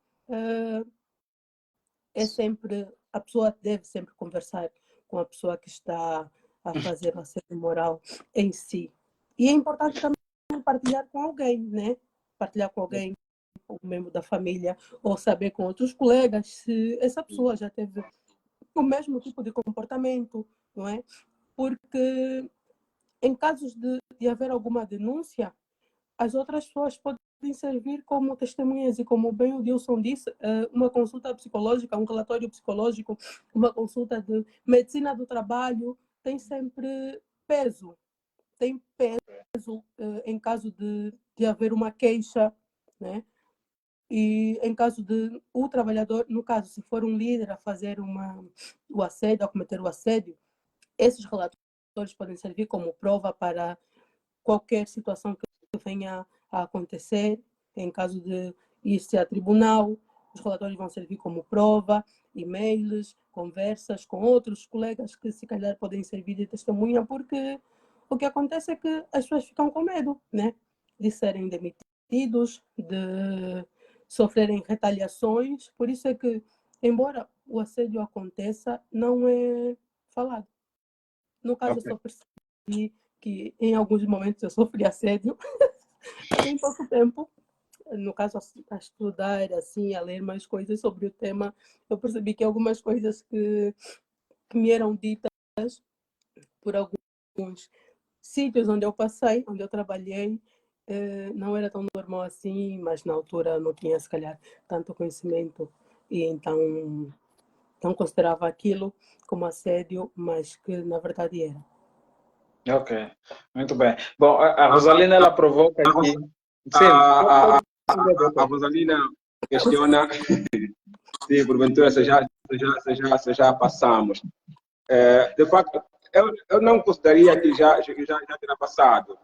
é sempre, a pessoa deve sempre conversar com a pessoa que está a fazer o assédio moral em si. E é importante também partilhar com alguém, né? Partilhar com alguém, um membro da família, ou saber com outros colegas se essa pessoa já teve o mesmo tipo de comportamento, não é? Porque em casos de haver alguma denúncia, as outras pessoas podem servir como testemunhas e, como bem o Dilson disse, uma consulta psicológica, um relatório psicológico, uma consulta de medicina do trabalho tem sempre peso. Tem peso em caso de haver uma queixa, né? E em caso de o trabalhador, no caso, se for um líder a fazer o assédio, a cometer o assédio, esses relatórios podem servir como prova para qualquer situação que venha a acontecer. Em caso de ir-se a tribunal, os relatórios vão servir como prova, e-mails, conversas com outros colegas que se calhar podem servir de testemunha, porque o que acontece é que as pessoas ficam com medo, né? De serem demitidos, de sofrerem retaliações. Por isso é que, embora o assédio aconteça, não é falado. No caso, eu só percebi que em alguns momentos eu sofri assédio em pouco tempo. No caso, a estudar, assim, a ler mais coisas sobre o tema, eu percebi que algumas coisas que me eram ditas por alguns sítios onde eu passei, onde eu trabalhei, não era tão normal assim, mas na altura não tinha, se calhar, tanto conhecimento e então considerava aquilo como assédio, mas que na verdade era. Ok, muito bem. Bom, a Rosalina, ela provoca aqui. Sim, A Rosalina questiona se porventura se já passamos. De facto, eu não gostaria que já tenha passado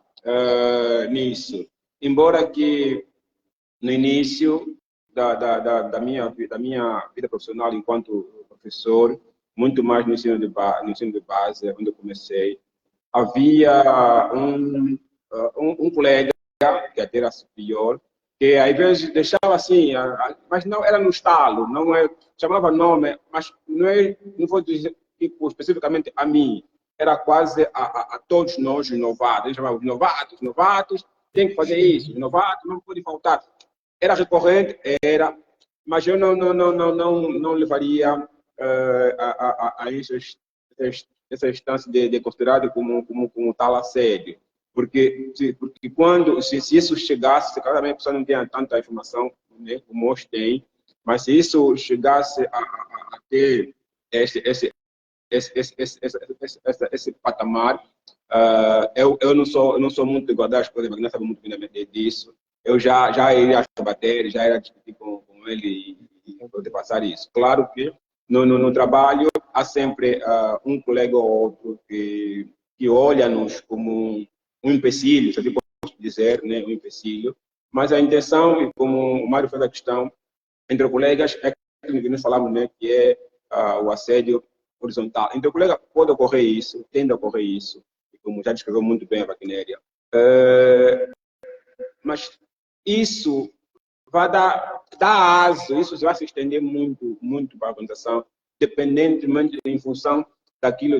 nisso. Embora que no início da minha vida profissional enquanto professor, muito mais no ensino de base, onde eu comecei, havia um colega que até era superior, que às vezes deixava assim, mas não era no estalo, não é, chamava nome, mas não vou dizer tipo, especificamente a mim, era quase a todos nós novatos, eles chamavam de novatos, tem que fazer isso, novatos não pode faltar. Era recorrente, era, mas eu não levaria a essa instância de considerado como tal assédio. Porque se isso chegasse, claramente a pessoa não tem tanta informação, né, como hoje tem, mas se isso chegasse a ter esse patamar, eu não sou muito de guardar as coisas, mas não sabe muito bem disso. Eu já iria bater, já ia discutir com ele e poder passar isso. Claro que no trabalho há sempre um colega ou outro que olha-nos como um empecilho, se eu posso dizer, né, um empecilho, mas a intenção, e como o Mário fez a questão, entre colegas, é que nós falamos, né, que é o assédio horizontal. Entre colegas pode ocorrer isso, tende a ocorrer isso, e como já descreveu muito bem a Wagnéria. Mas isso vai dar aso, isso vai se estender muito para a organização, dependentemente, em função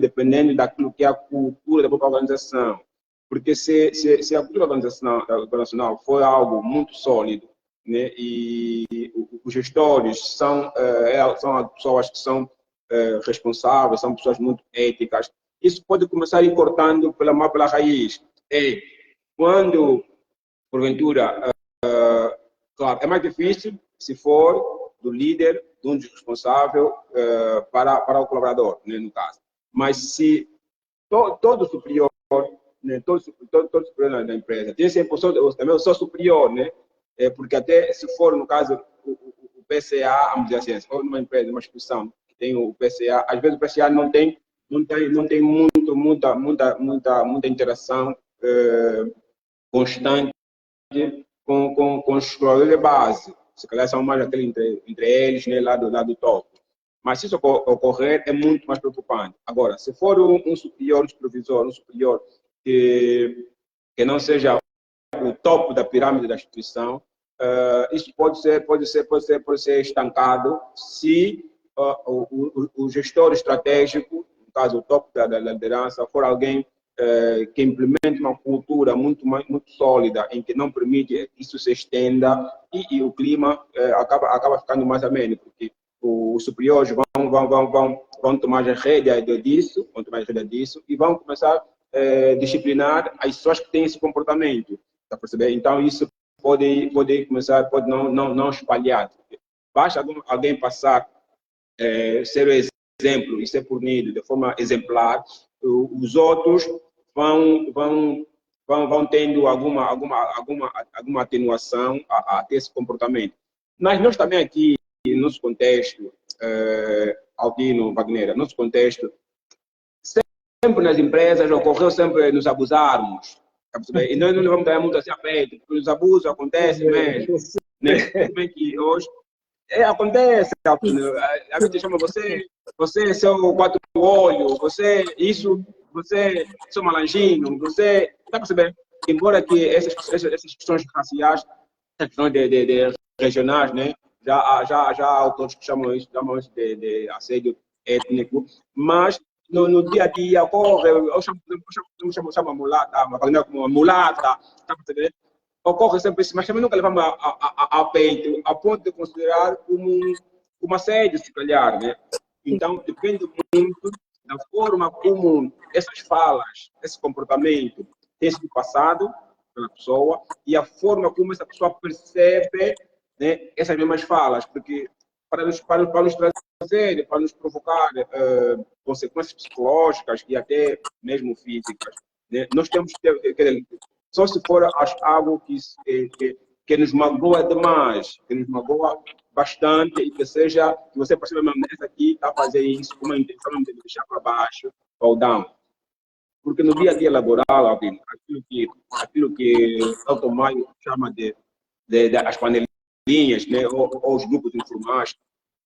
dependendo daquilo que é a cultura da própria organização. Porque se a cultura organizacional for algo muito sólido, né, e os gestores são as pessoas que são responsáveis, são pessoas muito éticas, isso pode começar a ir cortando pela raiz. E quando, porventura, claro, é mais difícil se for do líder, de um responsável para o colaborador, né, no caso. Mas se todo superior, né, todo superior da empresa tem 100%, também eu sou superior, né, porque até se for, no caso, o PCA, vamos dizer assim, se for numa empresa, uma instituição que tem o PCA, às vezes o PCA não tem muita interação constante com os exploradores de base. Se calhar são mais aquele entre eles, né, lá do topo. Mas se isso ocorrer, é muito mais preocupante. Agora, se for um superior, um supervisor, um superior que não seja o topo da pirâmide da instituição, isso pode ser estancado se o gestor estratégico, no caso o topo da liderança, for alguém que implemente uma cultura muito sólida, em que não permite que isso se estenda e o clima acaba ficando mais ameno, porque os superiores vão tomar a rédea disso, e vão começar a disciplinar as pessoas que têm esse comportamento, tá percebendo? Então isso pode não espalhar. Basta alguém passar, ser o exemplo e ser punido de forma exemplar, os outros vão tendo alguma atenuação a ter esse comportamento. Mas nós também aqui, no nosso contexto, Altino, Wagner, nosso contexto, sempre nas empresas ocorreu sempre nos abusarmos. E nós não levamos muito assim a peito, porque os abusos acontecem mesmo. Né? Que hoje acontece, a gente chama você seu quatro olhos, você seu malanjinho, você está percebendo? Embora que essas questões raciais, essas questões de regionais, né? Já há autores que chamam isso de assédio étnico, mas no dia a dia ocorre, eu chamo a mulata, como mulata, está percebendo? Ocorre sempre isso, mas também nunca levamos a peito, a ponto de considerar como assédio, se calhar, né? Então, depende muito da forma como essas falas, esse comportamento tem sido passado pela pessoa e a forma como essa pessoa percebe, né, essas mesmas falas, porque para nos trazer, para nos provocar consequências psicológicas e até mesmo físicas, né, nós temos que ter, só se for algo que nos magoa demais, que nos magoa bastante e que você percebe mesmo, essa aqui está a fazer isso com uma intenção de deixar para baixo ou down. Porque no dia a dia laboral, aquilo que Elton Maio chama de as panelinhas, né, ou os grupos informais,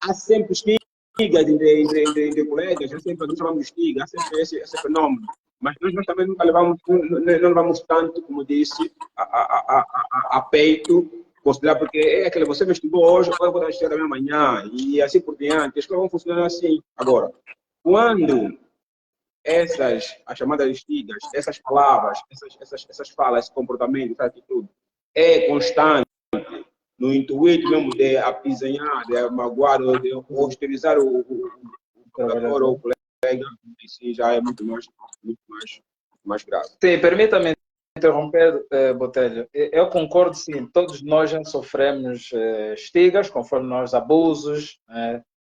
há sempre estigas entre colegas, nós chamamos de estiga, há sempre esse fenômeno. Mas nós também nunca levamos tanto, como disse, a peito, considerar, porque aquele você me estudou hoje, eu vou estudar também amanhã, e assim por diante. As coisas vão funcionar assim. Agora, quando as chamadas estigas, essas palavras, essas falas, esse comportamento, essa atitude, é constante, no intuito mesmo de apisanhar, de magoar, ou de hostilizar o colaborador ou o colega, isso já é muito mais grave. Sim, permita-me interromper, Botelho. Eu concordo, sim, todos nós já sofremos estigas, conforme nós abusos,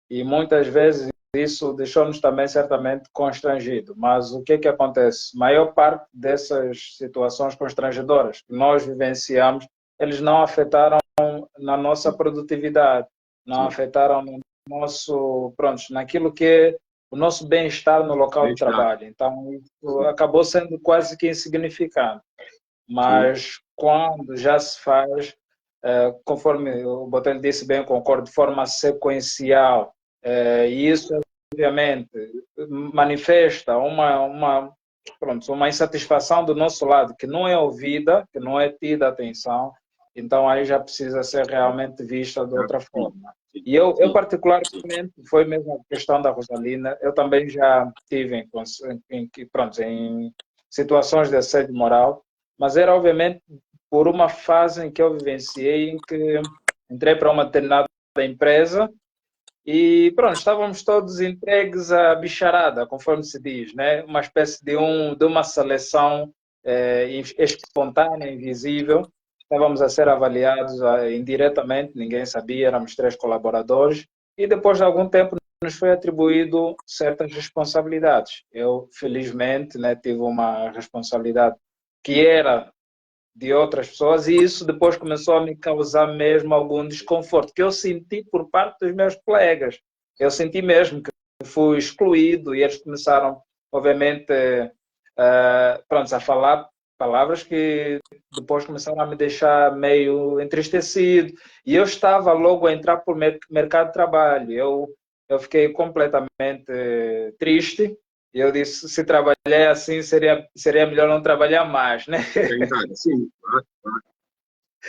e muitas vezes isso deixou-nos também certamente constrangido. Mas o que é que acontece? A maior parte dessas situações constrangedoras que nós vivenciamos, eles não afetaram na nossa produtividade, não afetaram no nosso, naquilo que é o nosso bem-estar no local de trabalho. Então, isso acabou sendo quase que insignificante. Mas quando já se faz, conforme o Botelho disse bem, concordo, de forma sequencial, e isso, obviamente, manifesta uma insatisfação do nosso lado, que não é ouvida, que não é tida atenção, então aí já precisa ser realmente vista de outra forma. E eu particularmente, foi mesmo a questão da Rosalina, eu também já tive em situações de assédio moral, mas era obviamente por uma fase em que eu vivenciei, em que entrei para uma determinada empresa e estávamos todos entregues à bicharada, conforme se diz, né? Uma espécie de uma seleção espontânea, invisível. Estávamos a ser avaliados indiretamente, ninguém sabia, éramos 3 colaboradores, e depois de algum tempo nos foi atribuído certas responsabilidades. Eu, felizmente, né, tive uma responsabilidade que era de outras pessoas, e isso depois começou a me causar mesmo algum desconforto, que eu senti por parte dos meus colegas. Eu senti mesmo que fui excluído e eles começaram, obviamente, pronto, a falar palavras que depois começaram a me deixar meio entristecido. E eu estava logo a entrar por mercado de trabalho. Eu fiquei completamente triste. E eu disse, se trabalhar assim, seria melhor não trabalhar mais, né? Sim.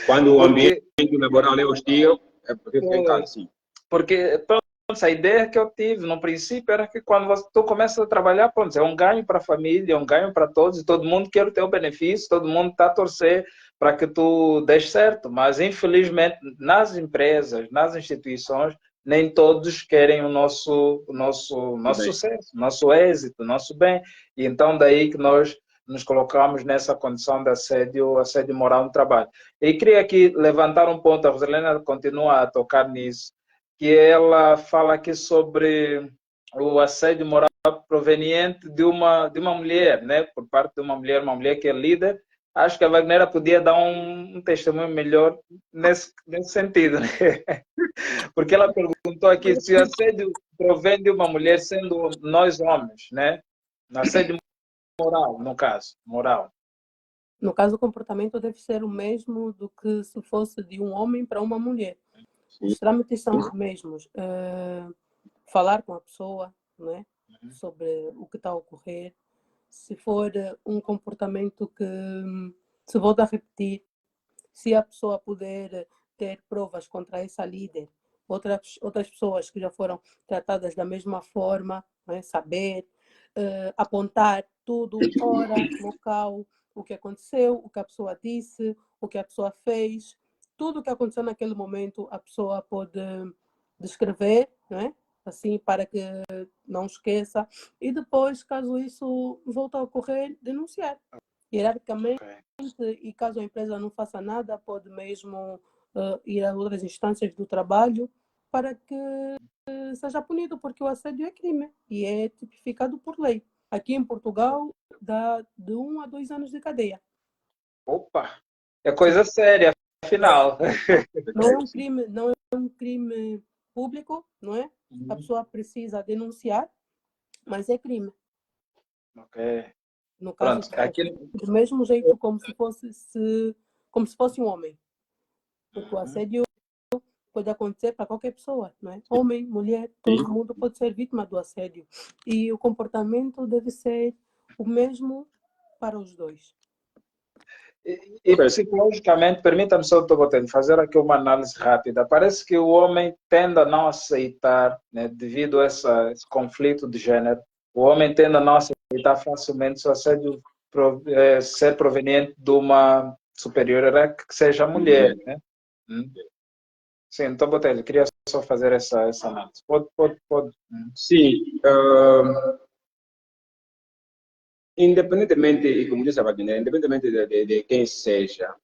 Quando o ambiente laboral é hostil, é porque fica em casa, sim. Porque pronto, a ideia que eu tive no princípio era que quando tu começa a trabalhar, pronto, é um ganho para a família, é um ganho para todos, e todo mundo quer o teu benefício, todo mundo está a torcer para que tu dês certo. Mas, infelizmente, nas empresas, nas instituições, nem todos querem o nosso sucesso, o nosso êxito, o nosso bem. E então, daí que nós nos colocamos nessa condição de assédio moral no trabalho. E queria aqui levantar um ponto, a Rosalena continua a tocar nisso, que ela fala aqui sobre o assédio moral proveniente de uma mulher, né? Por parte de uma mulher que é líder. Acho que a Wagner podia dar um testemunho melhor nesse sentido, né? Porque ela perguntou aqui se o assédio provém de uma mulher, sendo nós homens, né? Assédio moral, no caso, moral. No caso, o comportamento deve ser o mesmo do que se fosse de um homem para uma mulher. Os trâmites são os mesmos. Falar com a pessoa, não é? Sobre o que está a ocorrer. Se for um comportamento que se volta a repetir, se a pessoa puder ter provas contra essa líder, outras pessoas que já foram tratadas da mesma forma, não é? Saber, apontar tudo, hora, local, o que aconteceu, o que a pessoa disse, o que a pessoa fez, tudo o que aconteceu naquele momento a pessoa pode descrever, não é? Assim, para que não esqueça. E depois, caso isso volte a ocorrer, denunciar. Hierarquicamente, e caso a empresa não faça nada, pode mesmo ir a outras instâncias do trabalho para que seja punido, porque o assédio é crime e é tipificado por lei. Aqui em Portugal, dá de 1 a 2 anos de cadeia. Opa! É coisa séria, afinal. Não é um crime público, não é? A pessoa precisa denunciar, mas é crime. Ok. No caso, aqui... do mesmo jeito como se fosse um homem. Porque o assédio pode acontecer para qualquer pessoa, não é? Homem, mulher, todo mundo pode ser vítima do assédio. E o comportamento deve ser o mesmo para os dois. E psicologicamente, permita-me só, fazer aqui uma análise rápida. Parece que o homem tende a não aceitar, né, devido a esse conflito de gênero, o homem tende a não aceitar facilmente se o assédio ser proveniente de uma superior que seja mulher, né? Sim, então, Botelho, queria só fazer essa análise. Pode. Sim. Independentemente, e como disse a Wagner, independentemente de quem seja,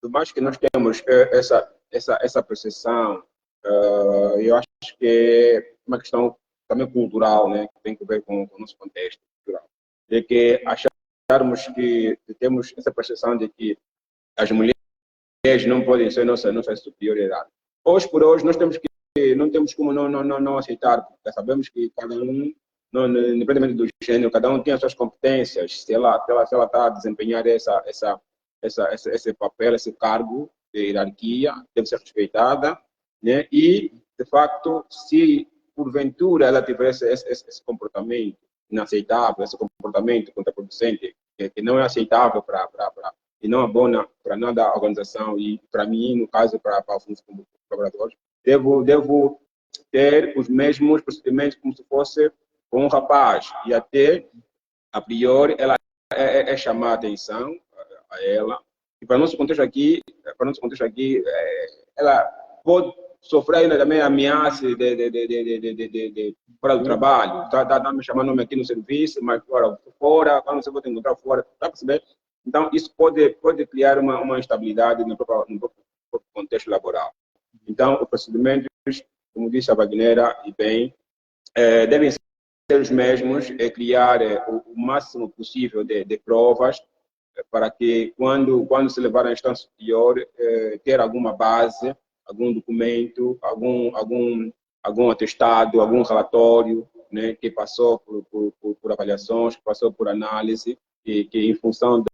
por mais que nós temos essa percepção, eu acho que é uma questão também cultural, né, que tem a ver com o nosso contexto cultural, de que acharmos que temos essa percepção de que as mulheres não podem ser nossa superioridade. Hoje por hoje, não temos como não aceitar, porque sabemos que cada um, independente do gênero, cada um tem as suas competências. Se ela está a desempenhar esse papel, esse cargo de hierarquia, deve ser respeitada, né? E, de facto, se porventura ela tiver esse comportamento inaceitável, esse comportamento contraproducente, que não é aceitável e não é bom para nada a organização e, para mim, no caso, para alguns colaboradores, devo ter os mesmos procedimentos como se fosse com um rapaz, e até, a priori, ela é chamar a atenção a ela. E para o nosso contexto aqui, ela pode sofrer ainda também ameaça fora do trabalho. Está me chamando aqui no serviço, mas fora, quando você vai te encontrar fora, está a perceber? Então, isso pode criar uma instabilidade no próprio contexto laboral. Então, os procedimentos, como disse a Wagner, e bem, devem ser os mesmos, criar o máximo possível de provas para que quando se levar à instância superior, ter alguma base, algum documento, algum atestado, algum relatório, né, que passou por avaliações, que passou por análise, que em função do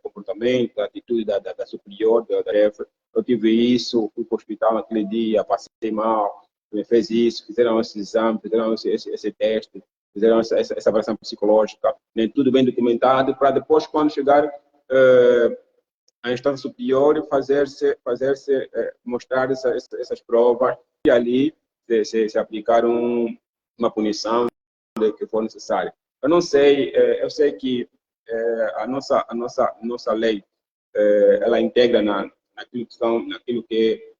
comportamento, da atitude da superior, da tarefa, eu tive isso, fui para o hospital naquele dia, passei mal, fez isso, fizeram esse exame, fizeram esse teste, fizeram essa avaliação psicológica, né, tudo bem documentado, para depois, quando chegar à instância superior, mostrar essas provas e ali se aplicar uma punição que for necessária. Eu não sei, eu sei que a nossa lei ela integra naquilo que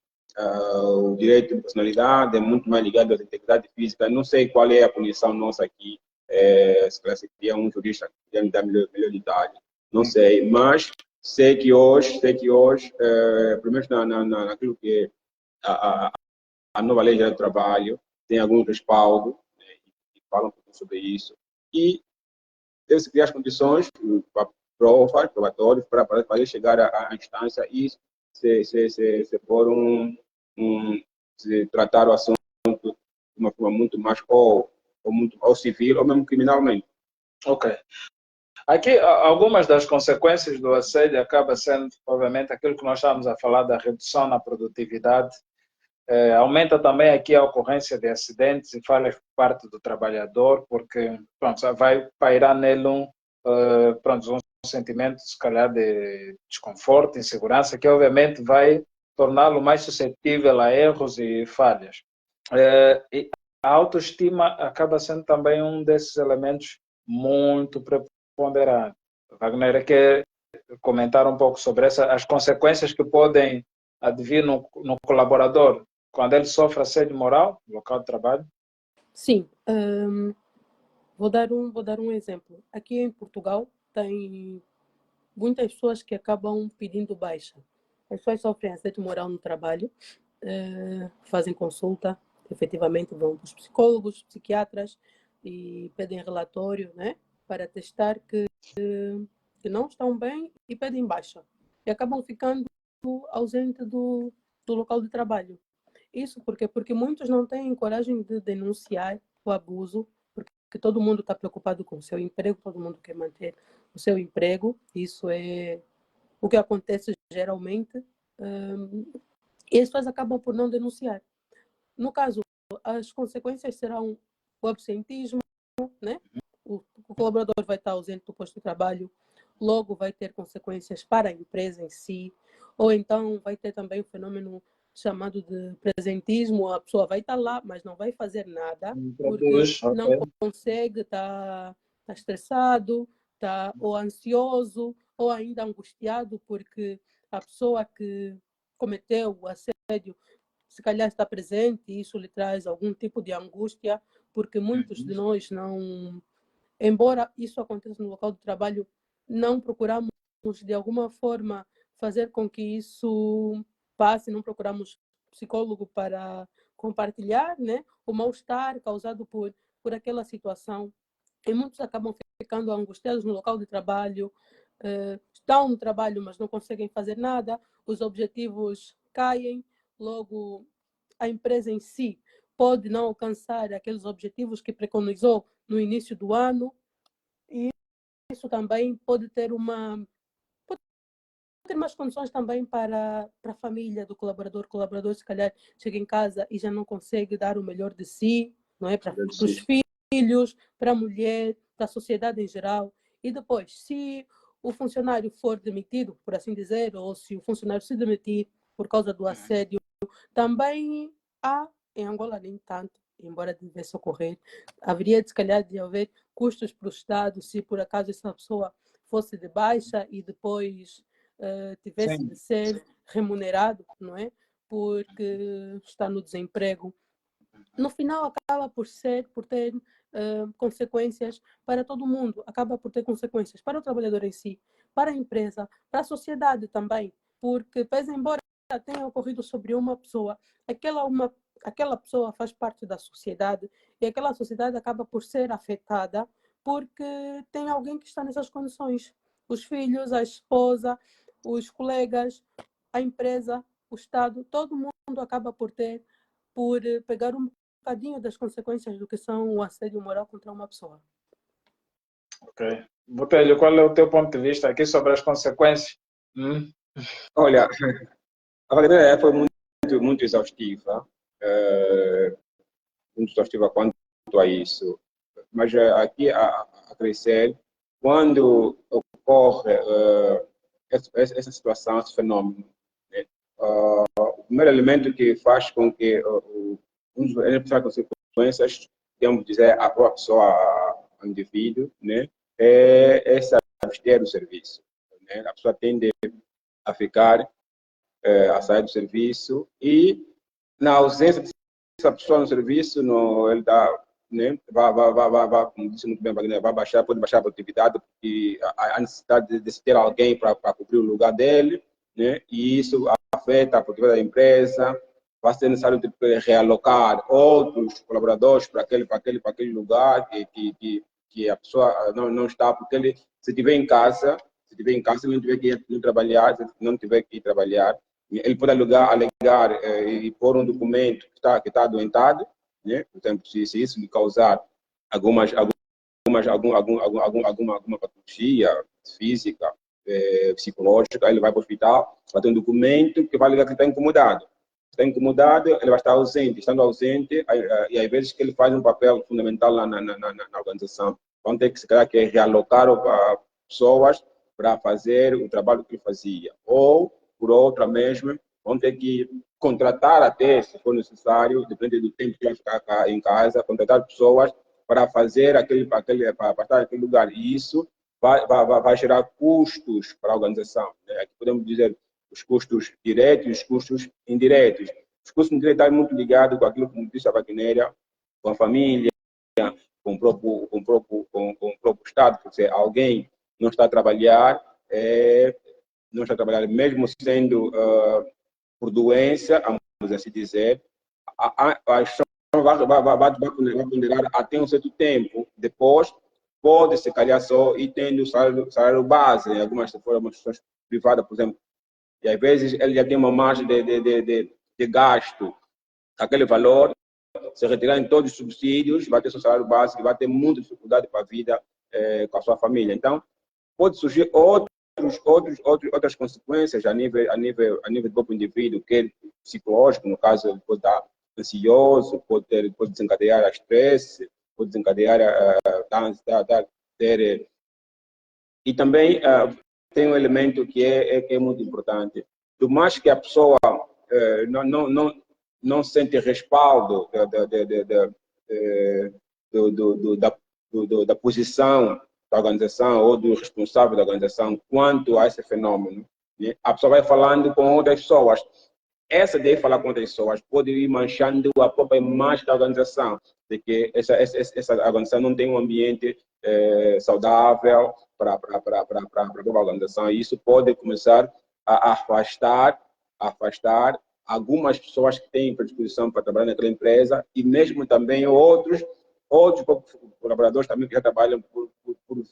o direito de personalidade é muito mais ligado à integridade física. Não sei qual é a punição nossa aqui, se classificaria um jurista que me dar melhor detalhe. Não sei, mas sei que hoje, pelo menos naquilo que a nova lei geral do trabalho tem algum respaldo, né, e fala um pouco sobre isso. E deve-se criar as condições probatórias para fazer chegar à instância e se for se tratar o assunto de uma forma muito mais ou civil ou mesmo criminalmente. Ok. Aqui, algumas das consequências do assédio acaba sendo, obviamente, aquilo que nós estamos a falar da redução na produtividade. Aumenta também aqui a ocorrência de acidentes e falhas por parte do trabalhador, porque pronto, vai pairar nele um sentimento, se calhar, de desconforto, insegurança, que obviamente vai torná-lo mais suscetível a erros e falhas. E a autoestima acaba sendo também um desses elementos muito preponderante. Wagner quer comentar um pouco sobre as consequências que podem advir no colaborador quando ele sofre assédio moral no local de trabalho? Sim. Vou dar um exemplo. Aqui em Portugal tem muitas pessoas que acabam pedindo baixa. As pessoas sofrem assédio moral no trabalho, fazem consulta, efetivamente vão para os psicólogos, psiquiatras e pedem relatório, né, para testar que não estão bem e pedem baixa. E acabam ficando ausentes do local de trabalho. Isso porque muitos não têm coragem de denunciar o abuso, porque todo mundo está preocupado com o seu emprego, todo mundo quer manter o seu emprego. Isso é o que acontece geralmente. E as pessoas acabam por não denunciar. No caso, as consequências serão o absentismo, né? O colaborador vai estar ausente do posto de trabalho, logo vai ter consequências para a empresa em si, ou então vai ter também o fenômeno chamado de presentismo, a pessoa vai estar lá, mas não vai fazer nada, porque não consegue, está estressado, está ou ansioso, ou ainda angustiado, porque a pessoa que cometeu o assédio se calhar está presente e isso lhe traz algum tipo de angústia, porque muitos de nós não, embora isso aconteça no local de trabalho, não procuramos de alguma forma fazer com que isso passe, não procuramos psicólogo para compartilhar, né, o mal-estar causado por aquela situação. E muitos acabam ficando angustiados no local de trabalho, estão no trabalho, mas não conseguem fazer nada, os objetivos caem, logo a empresa em si pode não alcançar aqueles objetivos que preconizou no início do ano, e isso também pode ter mais condições também para a família do colaborador. O colaborador, se calhar, chega em casa e já não consegue dar o melhor de si, não é? Para os filhos, para a mulher, para a sociedade em geral. E depois, se o funcionário for demitido, por assim dizer, ou se o funcionário se demitir por causa do assédio, também há, em Angola nem tanto, embora devesse ocorrer, haveria, se calhar, de haver custos para o Estado se por acaso essa pessoa fosse de baixa e depois tivesse de ser remunerado, não é? Porque está no desemprego. No final acaba por ter consequências para todo mundo, acaba por ter consequências para o trabalhador em si, para a empresa, para a sociedade também, porque pese embora tenha ocorrido sobre uma pessoa, aquela pessoa faz parte da sociedade e aquela sociedade acaba por ser afetada porque tem alguém que está nessas condições. os filhos, a esposa, os colegas, a empresa, o Estado, todo mundo acaba por pegar um bocadinho das consequências do que são o assédio moral contra uma pessoa. Ok. Botelho, qual é o teu ponto de vista aqui sobre as consequências? Olha, a verdade foi muito exaustiva. Muito exaustiva quanto a isso. Mas aqui a crescer, quando ocorre essa situação, esse fenômeno, né, o primeiro elemento que faz com que as consequências, podemos dizer, a própria pessoa, o indivíduo, né, é se abster do serviço. Né? A pessoa tende a ficar, a sair do serviço e, na ausência dessa pessoa no serviço, ele dá, né, como disse muito bem, pode baixar a produtividade, porque há necessidade de se ter alguém para cobrir o lugar dele, né, e isso afeta a produtividade da empresa, vai ser necessário realocar outros colaboradores para aquele lugar que a pessoa não está, porque ele, se estiver em casa, ele não tiver que ir trabalhar, se não tiver que ir trabalhar, ele pode alegar e pôr um documento que está adoentado, né? Por exemplo, se isso lhe causar alguma patologia física, psicológica, ele vai para o hospital, vai ter um documento que vai alegar que está incomodado. Está incomodado, ele vai estar ausente. Estando ausente, e às vezes que ele faz um papel fundamental na organização. Vão ter que, se calhar, realocar pessoas para fazer o trabalho que ele fazia. Ou, por outra mesmo, vão ter que contratar até, se for necessário, depende do tempo que vai ficar em casa, contratar pessoas para fazer para estar naquele lugar. E isso vai gerar custos para a organização. Né? Aqui podemos dizer os custos diretos e os custos indiretos. Os custos indiretos estão muito ligados com aquilo que disse a Wagnéria, com a família, com o próprio Estado, porque alguém não está a trabalhar, mesmo sendo por doença, vamos assim dizer, a ação vai ponderar até um certo tempo. Depois, pode se calhar só ir tendo salário base, em algumas instituições privadas, por exemplo, e às vezes ele já tem uma margem de gasto, aquele valor, se retirar em todos os subsídios, vai ter seu salário básico, vai ter muita dificuldade para a vida com a sua família. Então, pode surgir outras consequências a nível do próprio indivíduo, que é psicológico, no caso, ele pode estar ansioso, pode desencadear estresse, pode desencadear e também tem um elemento que é muito importante. Do mais que a pessoa não sente respaldo da posição da organização ou do responsável da organização quanto a esse fenômeno, né? A pessoa vai falando com outras pessoas. Essa de falar com outras pessoas pode ir manchando a própria imagem da organização, de que essa organização não tem um ambiente saudável para a própria organização. E isso pode começar a afastar algumas pessoas que têm predisposição para trabalhar naquela empresa e mesmo também outros colaboradores também que já trabalham por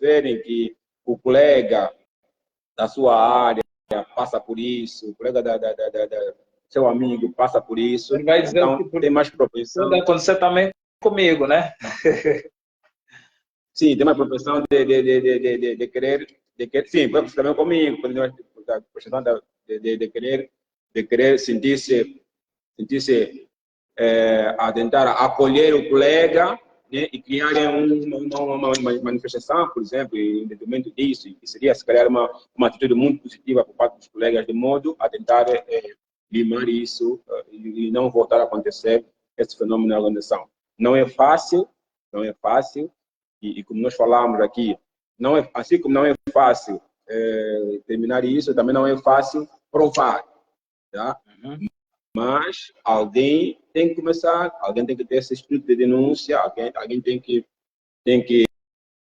verem que o colega da sua área passa por isso, o colega seu amigo passa por isso. Ele vai dizer então, que tem mais propensão. Pode acontecer também comigo, né? Sim, tem mais propensão de querer. Sim, pode acontecer também comigo, pode ter mais propensão de querer sentir-se a tentar acolher o colega, né, e criarem uma manifestação, por exemplo, em detrimento disso, que seria, se calhar, uma atitude muito positiva por parte dos colegas, de modo a tentar limar isso e não voltar a acontecer esse fenômeno na organização. Não é fácil, e como nós falamos aqui, assim como não é fácil terminar isso, também não é fácil provar. Tá? Uhum. Mas alguém tem que começar, alguém tem que ter esse espírito de denúncia, alguém tem que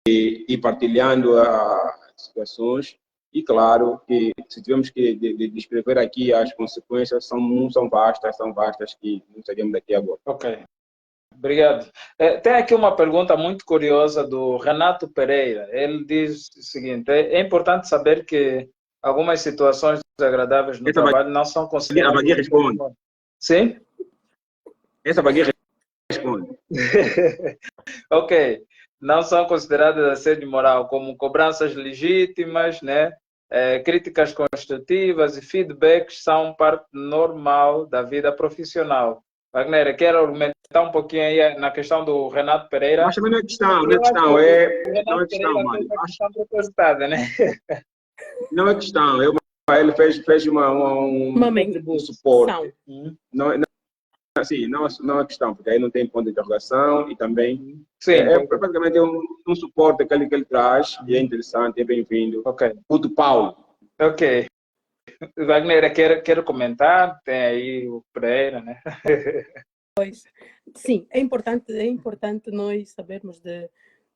ir partilhando as situações. E claro que se tivermos que descrever aqui as consequências são vastas que não sabemos daqui agora. Ok. Obrigado. Tem aqui uma pergunta muito curiosa do Renato Pereira. Ele diz o seguinte: é importante saber que algumas situações desagradáveis no Essa trabalho não são a Baguia consideradas. responde. Sim? Essa Baguia responde. Ok. Não são consideradas assédio moral, como cobranças legítimas, né? Críticas construtivas e feedbacks são parte normal da vida profissional. Wagner, quero argumentar um pouquinho aí na questão do Renato Pereira. Mas também não é questão, não é Eu acho que questão, o não é Renato questão, Pereira fez Mário. uma questão propositada, né? Não é questão. Ele fez um suporte. Não, assim, não é questão, porque aí não tem ponto de interrogação e também Sim, praticamente um suporte que ele traz e é interessante, é bem-vindo. ok. O do Paulo. Ok. Wagner, quero comentar, tem aí o Pereira, né? Sim, é importante nós sabermos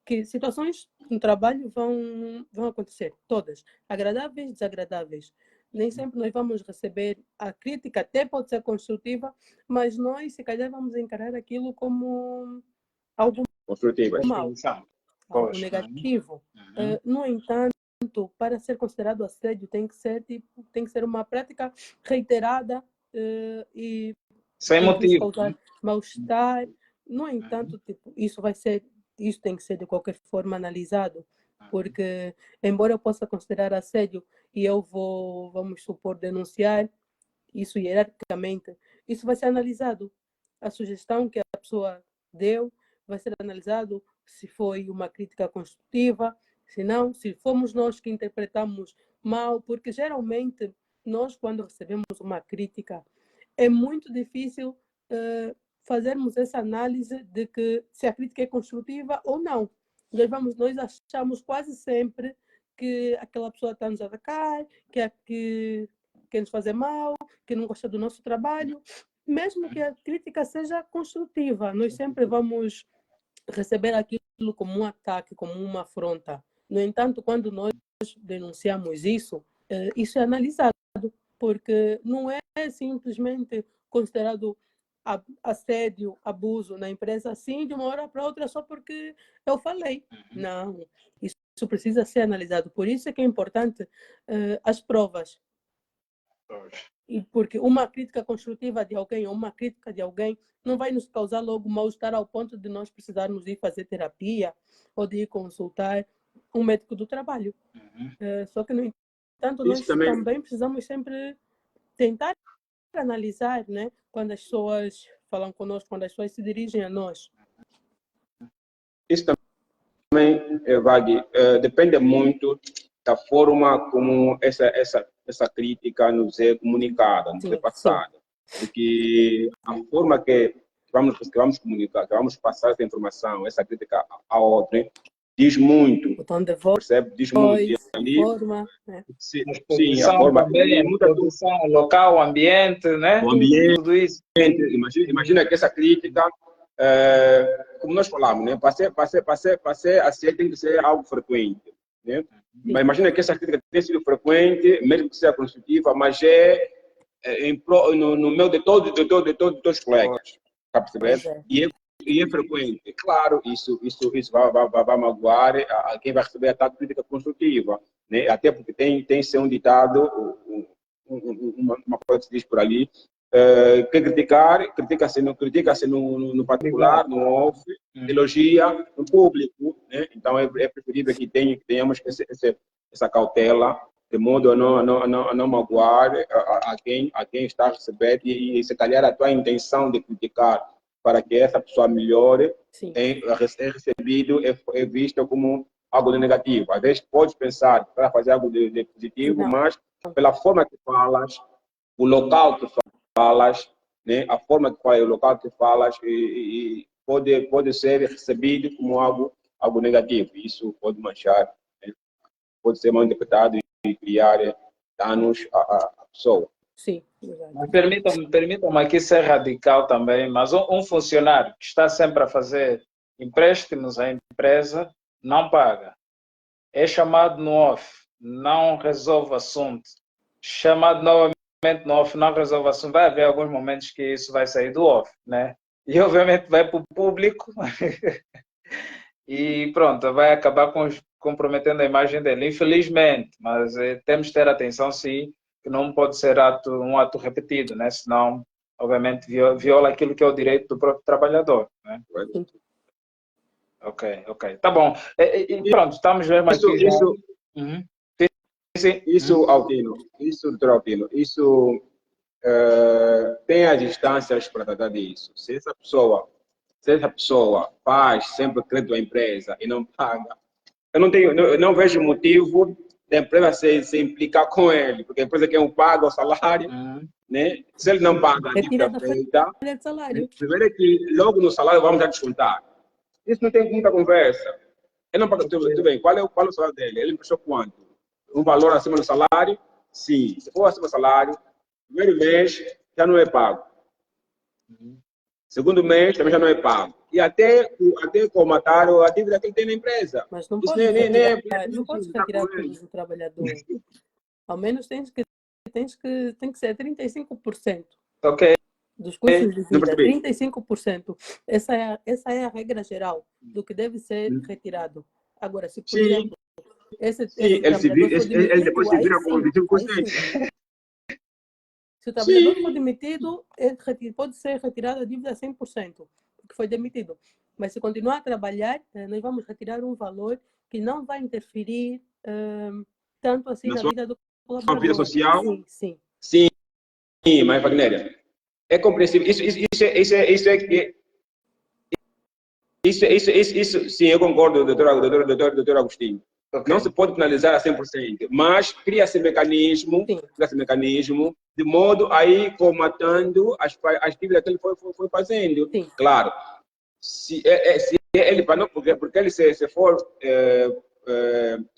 que situações no trabalho vão acontecer, todas, agradáveis, desagradáveis. Nem sempre nós vamos receber a crítica, até pode ser construtiva, mas nós, se calhar, vamos encarar aquilo como algo mau, algo negativo. No entanto, para ser considerado assédio, tem que ser uma prática reiterada e sem motivo. causar mal-estar. No entanto, isso tem que ser de qualquer forma analisado, porque embora eu possa considerar assédio e vamos supor, denunciar isso hierarquicamente, isso vai ser analisado. A sugestão que a pessoa deu vai ser analisado se foi uma crítica construtiva, se não, se fomos nós que interpretamos mal, porque geralmente nós, quando recebemos uma crítica, é muito difícil fazermos essa análise de que se a crítica é construtiva ou não. Nós achamos quase sempre que aquela pessoa está nos atacar, que quer nos fazer mal, que não gosta do nosso trabalho. Mesmo que a crítica seja construtiva, nós sempre vamos receber aquilo como um ataque, como uma afronta. No entanto, quando nós denunciamos isso é analisado, porque não é simplesmente considerado assédio, abuso na empresa assim de uma hora para outra só porque eu falei. Não, isso precisa ser analisado. Por isso é que é importante as provas. E porque uma crítica construtiva de alguém ou uma crítica de alguém não vai nos causar logo mal-estar ao ponto de nós precisarmos ir fazer terapia ou de ir consultar um médico do trabalho. Só que, no entanto, nós também precisamos sempre tentar analisar, né? Quando as pessoas falam conosco, quando as pessoas se dirigem a nós. Isso também, Vagui, depende muito da forma como essa crítica nos é comunicada, nos é passada. Sim. Porque a forma que vamos comunicar, que vamos passar essa informação, essa crítica a outra, diz muito. O tom de voz, percebe? Diz muito. Ali, forma, né? Sim, a forma. Também, a produção, local, o ambiente, né? O ambiente, tudo isso. Imagina que essa crítica, como nós falamos, né? Para ser assim, tem que ser algo frequente. Né? Mas imagina que essa crítica tem sido frequente, mesmo que seja construtiva, mas no meio de todos os colegas. Está a perceber? E é frequente. Claro, isso vai magoar a quem vai receber a tal crítica construtiva. Né? Até porque tem ser um ditado, uma coisa que se diz por ali, que critica-se no particular, no off, elogia no público. Né? Então é preferível que tenhamos essa cautela, de modo a não magoar a quem está a receber e se calhar a tua intenção de criticar para que essa pessoa melhore, é recebido, é visto como algo de negativo. Às vezes pode pensar para fazer algo de positivo, mas pela forma que falas, o local que falas, né, a forma que falas, o local que falas, pode ser recebido como algo negativo. Isso pode manchar, né, pode ser mal interpretado e criar danos à pessoa. Sim. Permitam-me aqui ser radical também, mas um funcionário que está sempre a fazer empréstimos à empresa não paga. É chamado no off, não resolve o assunto. Chamado novamente no off, não resolve o assunto. Vai haver alguns momentos que isso vai sair do off, né? e obviamente vai para o público e pronto, vai acabar comprometendo a imagem dele, infelizmente, mas temos que ter atenção, sim, que não pode ser um ato repetido, né? Senão, obviamente, viola aquilo que é o direito do próprio trabalhador, né? Ok, ok, tá bom. E pronto, estamos mesmo aqui já. Uhum. Sim. Isso, Altino, isso, doutor Altino, isso tem as instâncias para tratar disso. Se essa pessoa faz sempre crédito à empresa e não paga, eu não vejo motivo da empresa se implicar com ele, porque a empresa quer paga o salário, né? Se ele não paga a dívida feita, de salário. primeiro é que logo no salário vamos já descontar. Isso não tem muita conversa. Ele não paga, tudo bem, qual é o salário dele? Ele emprestou quanto? Um valor acima do salário? Sim. Se for acima do salário, primeiro mês já não é pago. Segundo mês também já não é pago. E até comatar a dívida que ele tem na empresa. Mas não Isso podes retirar, é não podes retirar tudo do trabalhador. Ao menos tem que ser 35%. Ok. Dos custos de vida, 35%. Essa é a regra geral do que deve ser retirado. Agora, se por exemplo, esse ele depois se vira com 25%. Se o trabalhador for demitido, pode ser retirado a dívida 100%, porque foi demitido. Mas se continuar a trabalhar, nós vamos retirar um valor que não vai interferir tanto assim na vida do colaborador. Na vida social? Sim. Sim, mas Wagner, é compreensível. Isso, sim, eu concordo, doutor Agostinho. Okay. Não se pode penalizar a 100%, mas cria-se mecanismo de modo a ir comatando as dívidas que ele foi fazendo. Sim. Claro, se ele, porque ele se for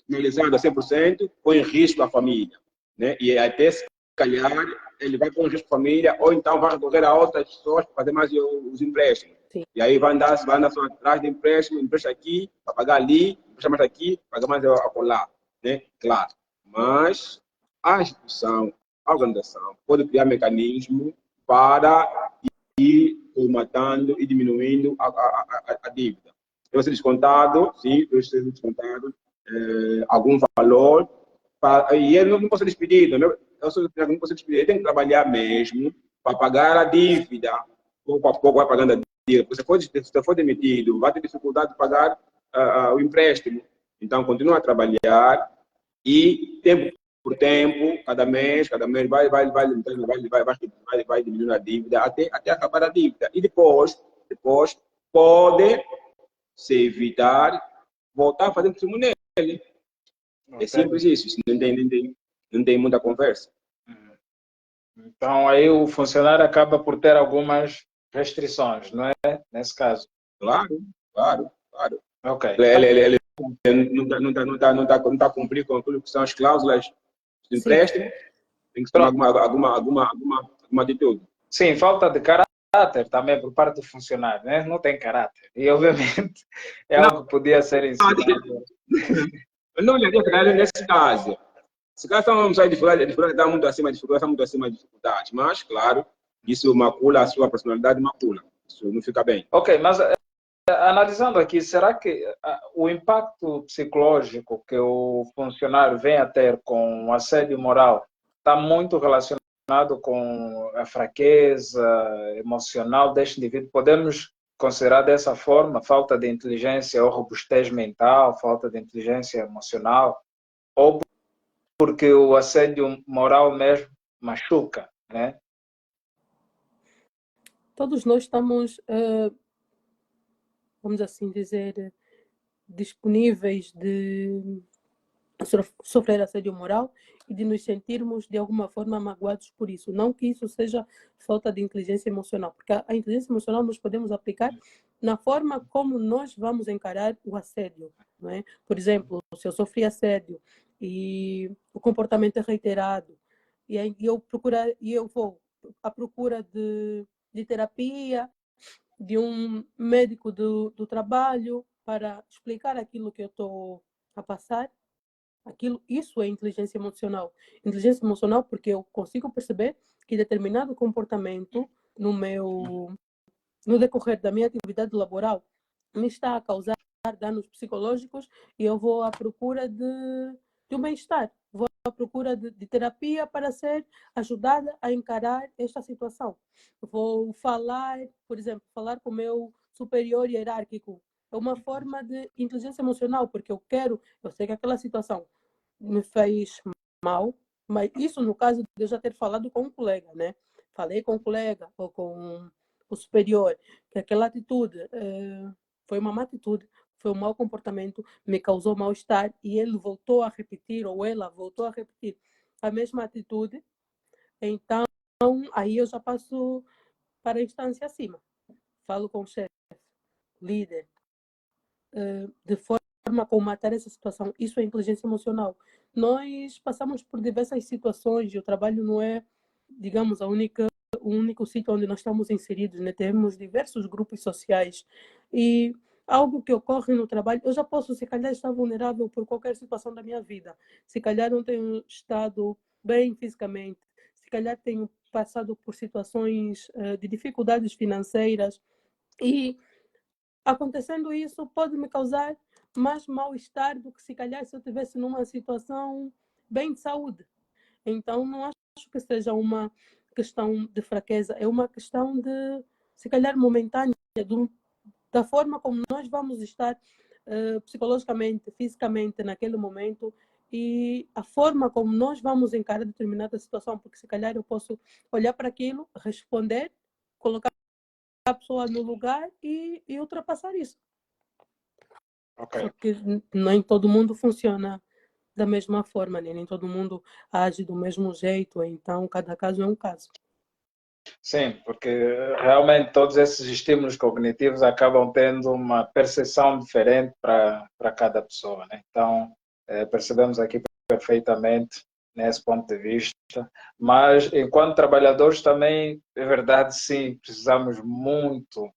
penalizado a 100%, põe em risco a família, né? E até se calhar ele vai pôr em risco a família, ou então vai recorrer a outras pessoas para fazer mais os empréstimos. Sim. E aí vai andar só atrás de empréstimo, empresta aqui, para pagar ali, empresta mais aqui, paga mais acolá, né? Claro. Mas a instituição, a organização, pode criar mecanismo para ir matando e diminuindo a dívida. Deve ser descontado, sim, deve ser descontado algum valor, e ele não pode ser despedido, não pode ser despedido, ele tem que trabalhar mesmo para pagar a dívida, pouco a pouco vai pagando a dívida, porque se você for demitido, vai ter dificuldade de pagar o empréstimo, então continua a trabalhar e tempo por tempo, cada mês vai diminuindo a dívida até acabar a dívida. E depois pode se evitar voltar a fazer tudo nele. É simples isso, não tem muita conversa. Então aí o funcionário acaba por ter algumas restrições, não é? Nesse caso. Claro. Ok. Ele não está a cumprir com aquilo que são as cláusulas do empréstimo, tem que tomar alguma atitude. Sim, falta de caráter também por parte do funcionário, né? Não tem caráter. E obviamente é algo que podia ser ensinado. Não olharia nesse caso. Se caso estamos a dificuldade está muito acima de dificuldade, mas claro, isso macula a sua personalidade, macula. Isso não fica bem. Ok, mas analisando aqui, será que o impacto psicológico que o funcionário vem a ter com o assédio moral está muito relacionado com a fraqueza emocional deste indivíduo? Podemos considerar dessa forma falta de inteligência ou robustez mental, falta de inteligência emocional, ou porque o assédio moral mesmo machuca, né? Todos nós estamos, vamos assim dizer, disponíveis de sofrer assédio moral e de nos sentirmos de alguma forma magoados por isso. Não que isso seja falta de inteligência emocional, porque a inteligência emocional nós podemos aplicar na forma como nós vamos encarar o assédio, não é? Por exemplo, se eu sofri assédio e o comportamento é reiterado e eu vou à procura de terapia, de um médico do trabalho para explicar aquilo que eu estou a passar. Isso é inteligência emocional. Inteligência emocional porque eu consigo perceber que determinado comportamento no meu no decorrer da minha atividade laboral, me está a causar danos psicológicos e eu vou à procura de um bem-estar. Vou à procura de terapia para ser ajudada a encarar esta situação. Vou falar, por exemplo, falar com o meu superior hierárquico. É uma forma de inteligência emocional, porque eu sei que aquela situação me fez mal, mas isso no caso de eu já ter falado com um colega, né? Falei com o colega ou com o superior, que aquela atitude foi uma má atitude, foi um mau comportamento, me causou mal-estar e ele voltou a repetir, ou ela voltou a repetir a mesma atitude, então aí eu já passo para a instância acima. Falo com o chefe, líder, de forma como matar essa situação. Isso é inteligência emocional. Nós passamos por diversas situações e o trabalho não é, digamos, o único sítio onde nós estamos inseridos, né? Temos diversos grupos sociais e algo que ocorre no trabalho, eu já posso, se calhar, estar vulnerável por qualquer situação da minha vida. Se calhar não tenho estado bem fisicamente, se calhar tenho passado por situações de dificuldades financeiras e acontecendo isso pode me causar mais mal-estar do que se calhar se eu estivesse numa situação bem de saúde. Então, não acho que seja uma questão de fraqueza, é uma questão de, se calhar, momentânea, da forma como nós vamos estar psicologicamente, fisicamente naquele momento e a forma como nós vamos encarar determinada situação, porque se calhar eu posso olhar para aquilo, responder, colocar a pessoa no lugar e ultrapassar isso. Ok. Só que nem todo mundo funciona da mesma forma, né? Nem todo mundo age do mesmo jeito, então cada caso é um caso. Sim, porque realmente todos esses estímulos cognitivos acabam tendo uma percepção diferente para cada pessoa, né? Então, percebemos aqui perfeitamente nesse ponto de vista, mas enquanto trabalhadores também, é verdade, sim, precisamos muito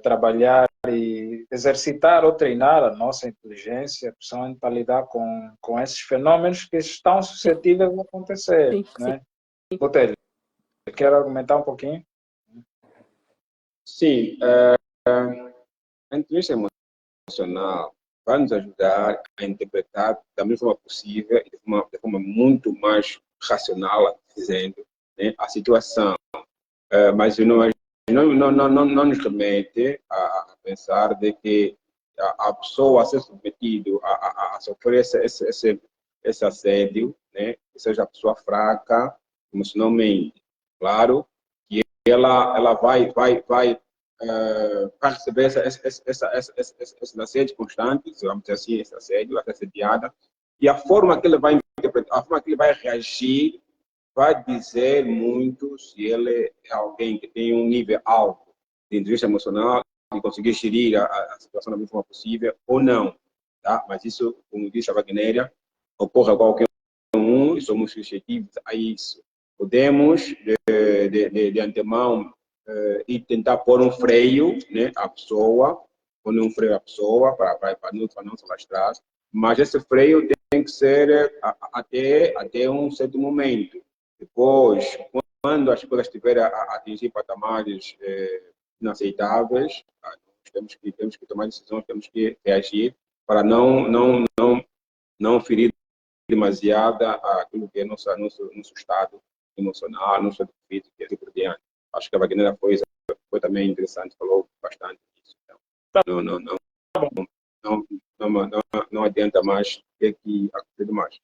trabalhar e exercitar ou treinar a nossa inteligência, principalmente para lidar com esses fenômenos que estão suscetíveis a acontecer, Sim, né? sim. Botelho, quero argumentar um pouquinho? Sim, a inteligência emocional vai nos ajudar a interpretar da melhor forma possível e de forma muito mais racional, dizendo, né, a situação. Mas não nos remete a pensar de que a pessoa a ser submetida a sofrer esse assédio, né, que seja a pessoa fraca emocionalmente. Claro que ela vai receber esse assédio constante, vamos dizer assim, esse assédio, essa assediada, e a forma que ele vai interpretar, a forma que ele vai reagir, vai dizer muito se ele é alguém que tem um nível alto de inteligência emocional e conseguir gerir a situação da melhor forma possível ou não. Tá? Mas isso, como disse a Wagnéria, ocorre a qualquer um e somos suscetíveis a isso. Podemos, de antemão, e tentar pôr um freio, né, à pessoa, pôr um freio à pessoa para não se alastrar, mas esse freio tem que ser até um certo momento. Depois, quando as coisas estiverem a atingir patamares inaceitáveis, temos que tomar decisões, temos que reagir para não ferir demasiado aquilo que é nosso estado emocional, nosso estado físico e assim por diante. Acho que a Wagner foi também interessante, falou bastante disso. Então, não adianta mais ter que acontecer mais.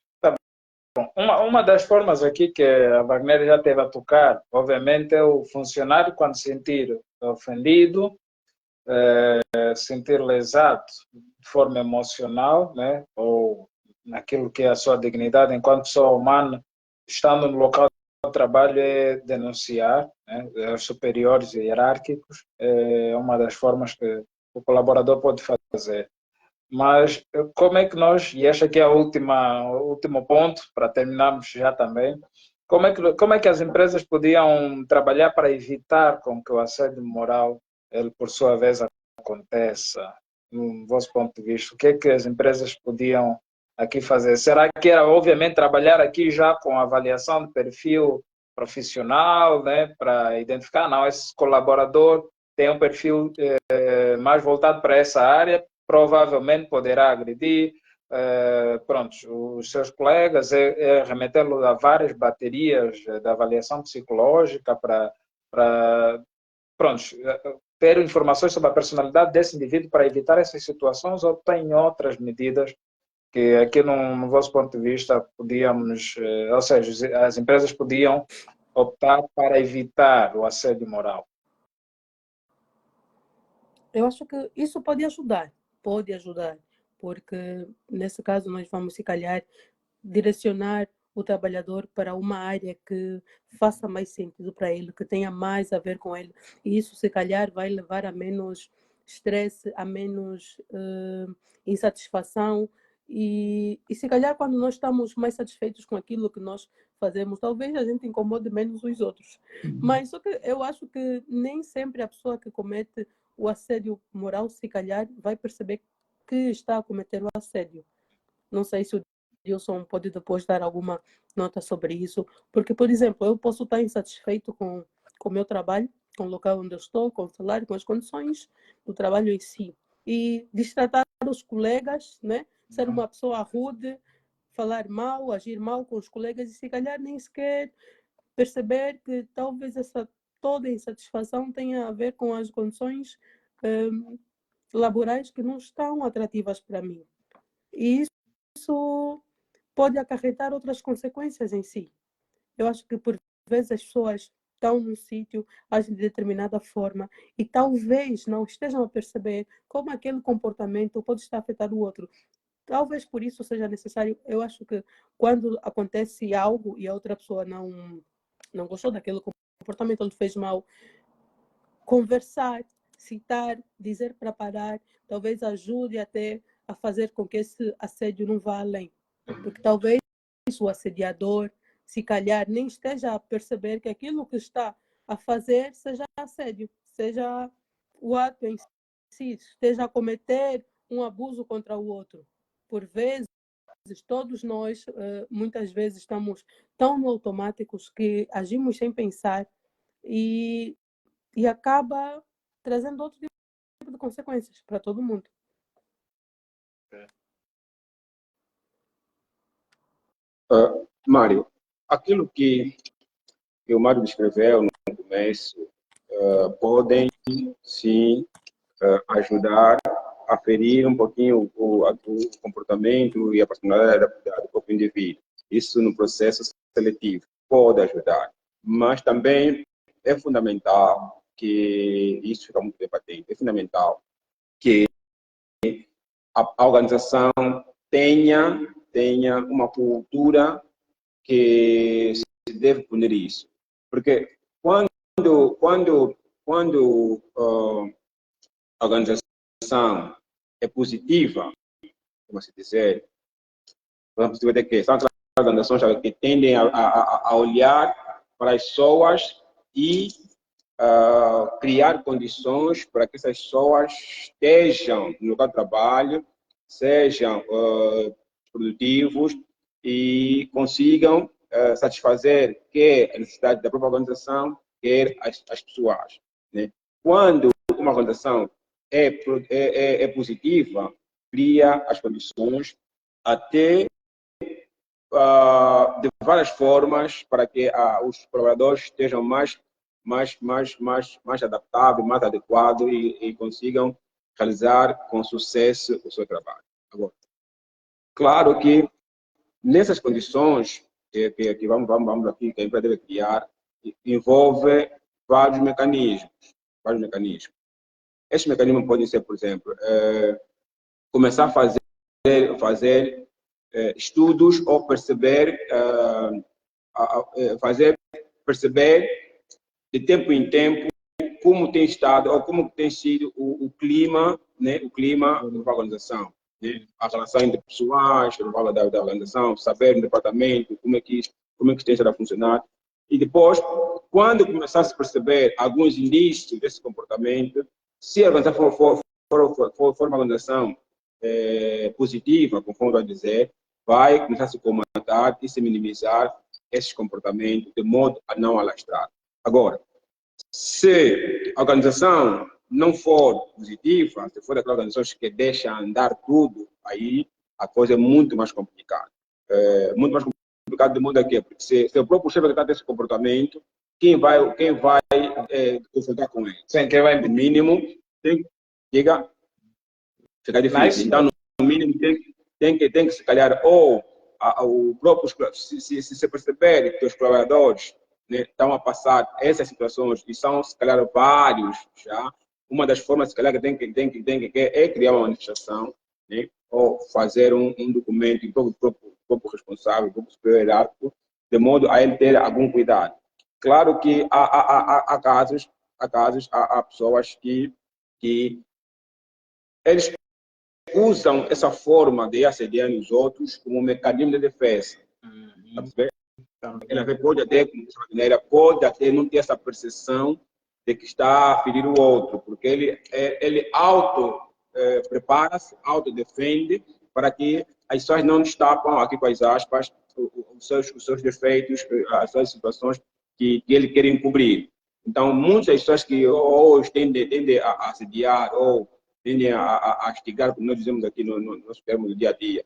Bom, uma das formas aqui que a Wagner já teve a tocar, obviamente, é o funcionário quando se sentir ofendido, sentir lesado de forma emocional, né, ou naquilo que é a sua dignidade enquanto pessoa humana, estando no local de trabalho, é denunciar, né, aos superiores e hierárquicos, é uma das formas que o colaborador pode fazer. Mas como é que nós, e este aqui é o último ponto, para terminarmos já também, como é que as empresas podiam trabalhar para evitar com que o assédio moral, ele por sua vez, aconteça, no vosso ponto de vista? O que é que as empresas podiam aqui fazer? Será que era, obviamente, trabalhar aqui já com avaliação de perfil profissional, né, para identificar, não, esse colaborador tem um perfil mais voltado para essa área, provavelmente poderá agredir pronto, os seus colegas, remetê-lo a várias baterias da avaliação psicológica para pronto, ter informações sobre a personalidade desse indivíduo para evitar essas situações, ou tem outras medidas que aqui no vosso ponto de vista podíamos, ou seja, as empresas podiam optar para evitar o assédio moral? Eu acho que isso pode ajudar, porque nesse caso nós vamos, se calhar, direcionar o trabalhador para uma área que faça mais sentido para ele, que tenha mais a ver com ele. E isso, se calhar, vai levar a menos estresse, a menos insatisfação. E se calhar, quando nós estamos mais satisfeitos com aquilo que nós fazemos, talvez a gente incomode menos os outros. Mas só que eu acho que nem sempre a pessoa que comete o assédio moral, se calhar, vai perceber que está a cometer o assédio. Não sei se o Dilson pode depois dar alguma nota sobre isso, porque, por exemplo, eu posso estar insatisfeito com o meu trabalho, com o local onde eu estou, com o salário, com as condições do trabalho em si, e destratar os colegas, né? Ser uma pessoa rude, falar mal, agir mal com os colegas, e se calhar nem sequer perceber que talvez toda insatisfação tenha a ver com as condições laborais que não estão atrativas para mim. E isso pode acarretar outras consequências em si. Eu acho que, por vezes, as pessoas estão num sítio, agem de determinada forma e talvez não estejam a perceber como aquele comportamento pode estar a afetar o outro. Talvez por isso seja necessário, eu acho que quando acontece algo e a outra pessoa não gostou daquele comportamento, ele fez mal, conversar, citar, dizer para parar, talvez ajude até a fazer com que esse assédio não vá além. Porque talvez o assediador, se calhar, nem esteja a perceber que aquilo que está a fazer seja assédio, seja o ato em si, esteja a cometer um abuso contra o outro. Por vezes, todos nós, muitas vezes, estamos tão no automáticos que agimos sem pensar e acaba trazendo outro tipo de consequências para todo mundo. Mário, aquilo que o Mário descreveu no começo podem, sim, ajudar a ferir um pouquinho o comportamento e a personalidade do próprio indivíduo. Isso no processo seletivo pode ajudar, mas também é fundamental que, isso fica muito bem patente, é fundamental que a organização tenha uma cultura que se deve punir isso. Porque quando a organização é positiva, como se dizer, você vai ter que são organizações que tendem a olhar para as pessoas e criar condições para que essas pessoas estejam no local de trabalho, sejam produtivos e consigam satisfazer quer a necessidade da própria organização, quer as pessoas. Né? Quando uma organização é positiva, cria as condições até de várias formas para que os colaboradores estejam mais adaptáveis, mais adequados e consigam realizar com sucesso o seu trabalho. Agora, claro que nessas condições que vamos aqui, que a empresa deve criar, envolve vários mecanismos. Esses mecanismos podem ser, por exemplo, começar a fazer estudos ou fazer perceber de tempo em tempo como tem estado ou como tem sido o clima, né, o clima da organização, né, a relação entre pessoas, da organização, saber no departamento como é que tem estado a funcionar. E depois, quando começar a se perceber alguns indícios desse comportamento, se a organização for uma organização positiva, conforme vai dizer, vai começar a se comatar e se minimizar esses comportamentos de modo a não alastrar. Agora, Se a organização não for positiva, se for aquela organização que deixa andar tudo, aí a coisa é muito mais complicada. Muito mais complicado de modo aqui, porque se o próprio chefe está esse comportamento, quem vai confrontar com ele? Sim, quem vai... No mínimo, fica difícil. Nice. Então, no mínimo, tem que se calhar, ou o próprio, se perceber que os trabalhadores, né, estão a passar essas situações, e são, se calhar, vários já, uma das formas, se calhar, que tem que é criar uma manifestação, né, ou fazer um documento para o próprio responsável, o próprio superior hierárquico, de modo a ele ter algum cuidado. Claro que há pessoas que eles usam essa forma de assediar os outros como um mecanismo de defesa. Ela pode até, pode até não ter essa percepção de que está a ferir o outro, porque ele prepara-se, autodefende, para que as pessoas não destapam, aqui com as aspas, os seus defeitos, as suas situações que ele quer encobrir. Então, muitas pessoas que hoje tendem a assediar ou tendem a instigar, como nós dizemos aqui no nosso termo do dia a dia,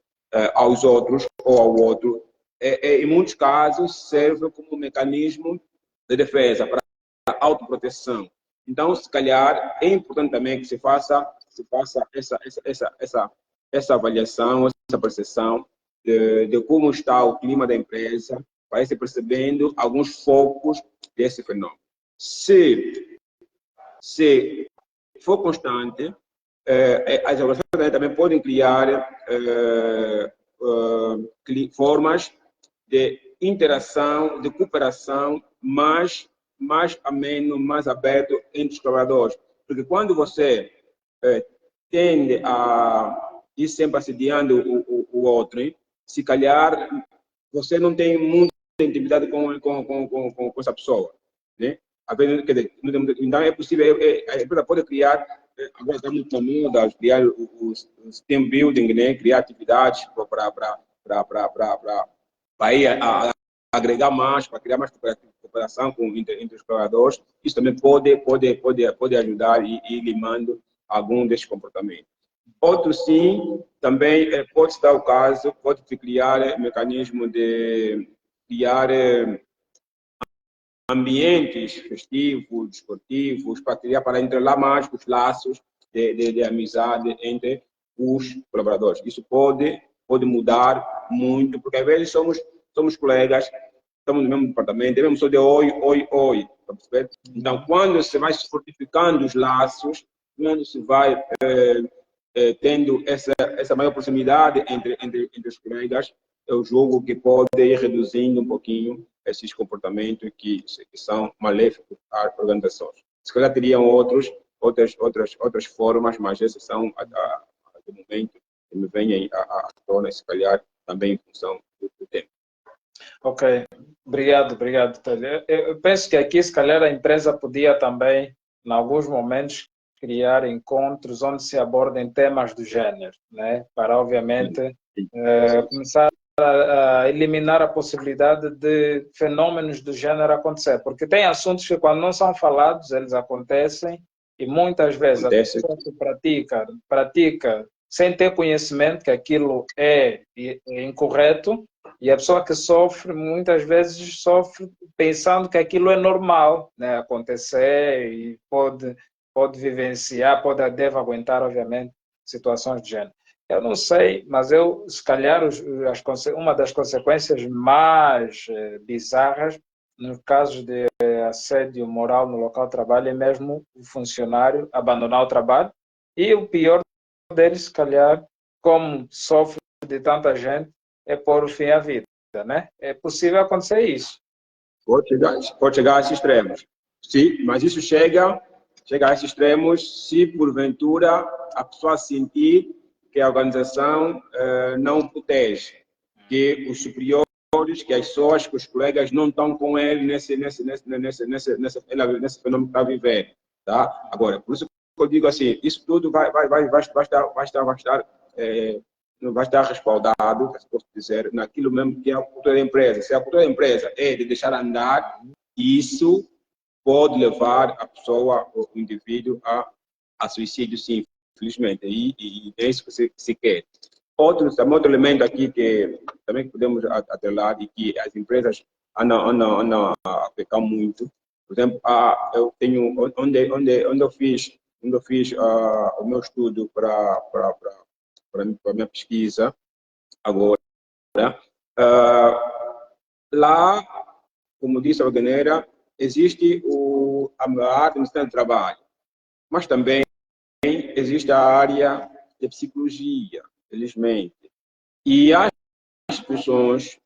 aos outros ou ao outro, em muitos casos serve como um mecanismo de defesa, para autoproteção. Então, se calhar, é importante também que se faça essa avaliação, essa percepção de como está o clima da empresa, para ir se percebendo alguns focos desse fenômeno. Se for constante, as organizações também podem criar formas de interação, de cooperação mais ameno, mais aberto entre os trabalhadores. Porque quando você tende a ir sempre assediando o outro, se calhar você não tem muita intimidade com essa pessoa, né? Então é possível, a empresa pode criar, agora está muito comum, criar os team building, né? Criar atividades para ir agregar mais, para criar mais cooperação entre os trabalhadores. Isso também pode ajudar e ir limando algum desses comportamentos. Outro sim, também pode se dar o caso, pode criar mecanismo de criar ambientes festivos, desportivos, para entrelar mais os laços de amizade entre os colaboradores. Isso pode mudar muito, porque às vezes somos colegas, estamos no mesmo departamento, devemos só de oi, tá percebendo? Então, quando se vai se fortificando os laços, quando se vai tendo essa maior proximidade entre os colegas, eu julgo que pode ir reduzindo um pouquinho esses comportamentos que são maléficos às organizações. Se calhar teriam outras formas, mas essas são, do momento, que me vêm à tona, se calhar, também em função do tempo. Ok, obrigado, Tânia. Eu penso que aqui, se calhar, a empresa podia também, em alguns momentos, criar encontros onde se abordem temas do gênero, né? Para, obviamente, começar a eliminar a possibilidade de fenômenos do gênero acontecer, porque tem assuntos que, quando não são falados, eles acontecem, e muitas vezes a pessoa que pratica sem ter conhecimento que aquilo é incorreto, e a pessoa que sofre, muitas vezes sofre pensando que aquilo é normal, né, acontecer, e pode vivenciar, deve aguentar, obviamente, situações de gênero. Eu não sei, mas se calhar, uma das consequências mais bizarras, no caso de assédio moral no local de trabalho, é mesmo o funcionário abandonar o trabalho, e o pior deles, se calhar, como sofre de tanta gente, é pôr o fim à vida, né? É possível acontecer isso. Pode chegar a esses extremos. Sim, mas isso chega a esses extremos se, porventura, a pessoa sentir que a organização não protege, que os superiores, que as pessoas, que os colegas não estão com ele nesse fenômeno que está vivendo. Tá? Agora, por isso que eu digo assim, isso tudo vai estar respaldado, se posso dizer, naquilo mesmo que é a cultura da empresa. Se a cultura da empresa é de deixar andar, isso pode levar a pessoa, o indivíduo, a suicídio, sim, infelizmente. E é isso que se quer. Outro elemento aqui que também podemos atrelar e que as empresas andam a pecar muito. Por exemplo, eu tenho, onde eu fiz o meu estudo para a minha pesquisa agora, lá, como disse a Wagner, existe a área do Ministério do Trabalho, mas também existe a área de psicologia, felizmente. E as pessoas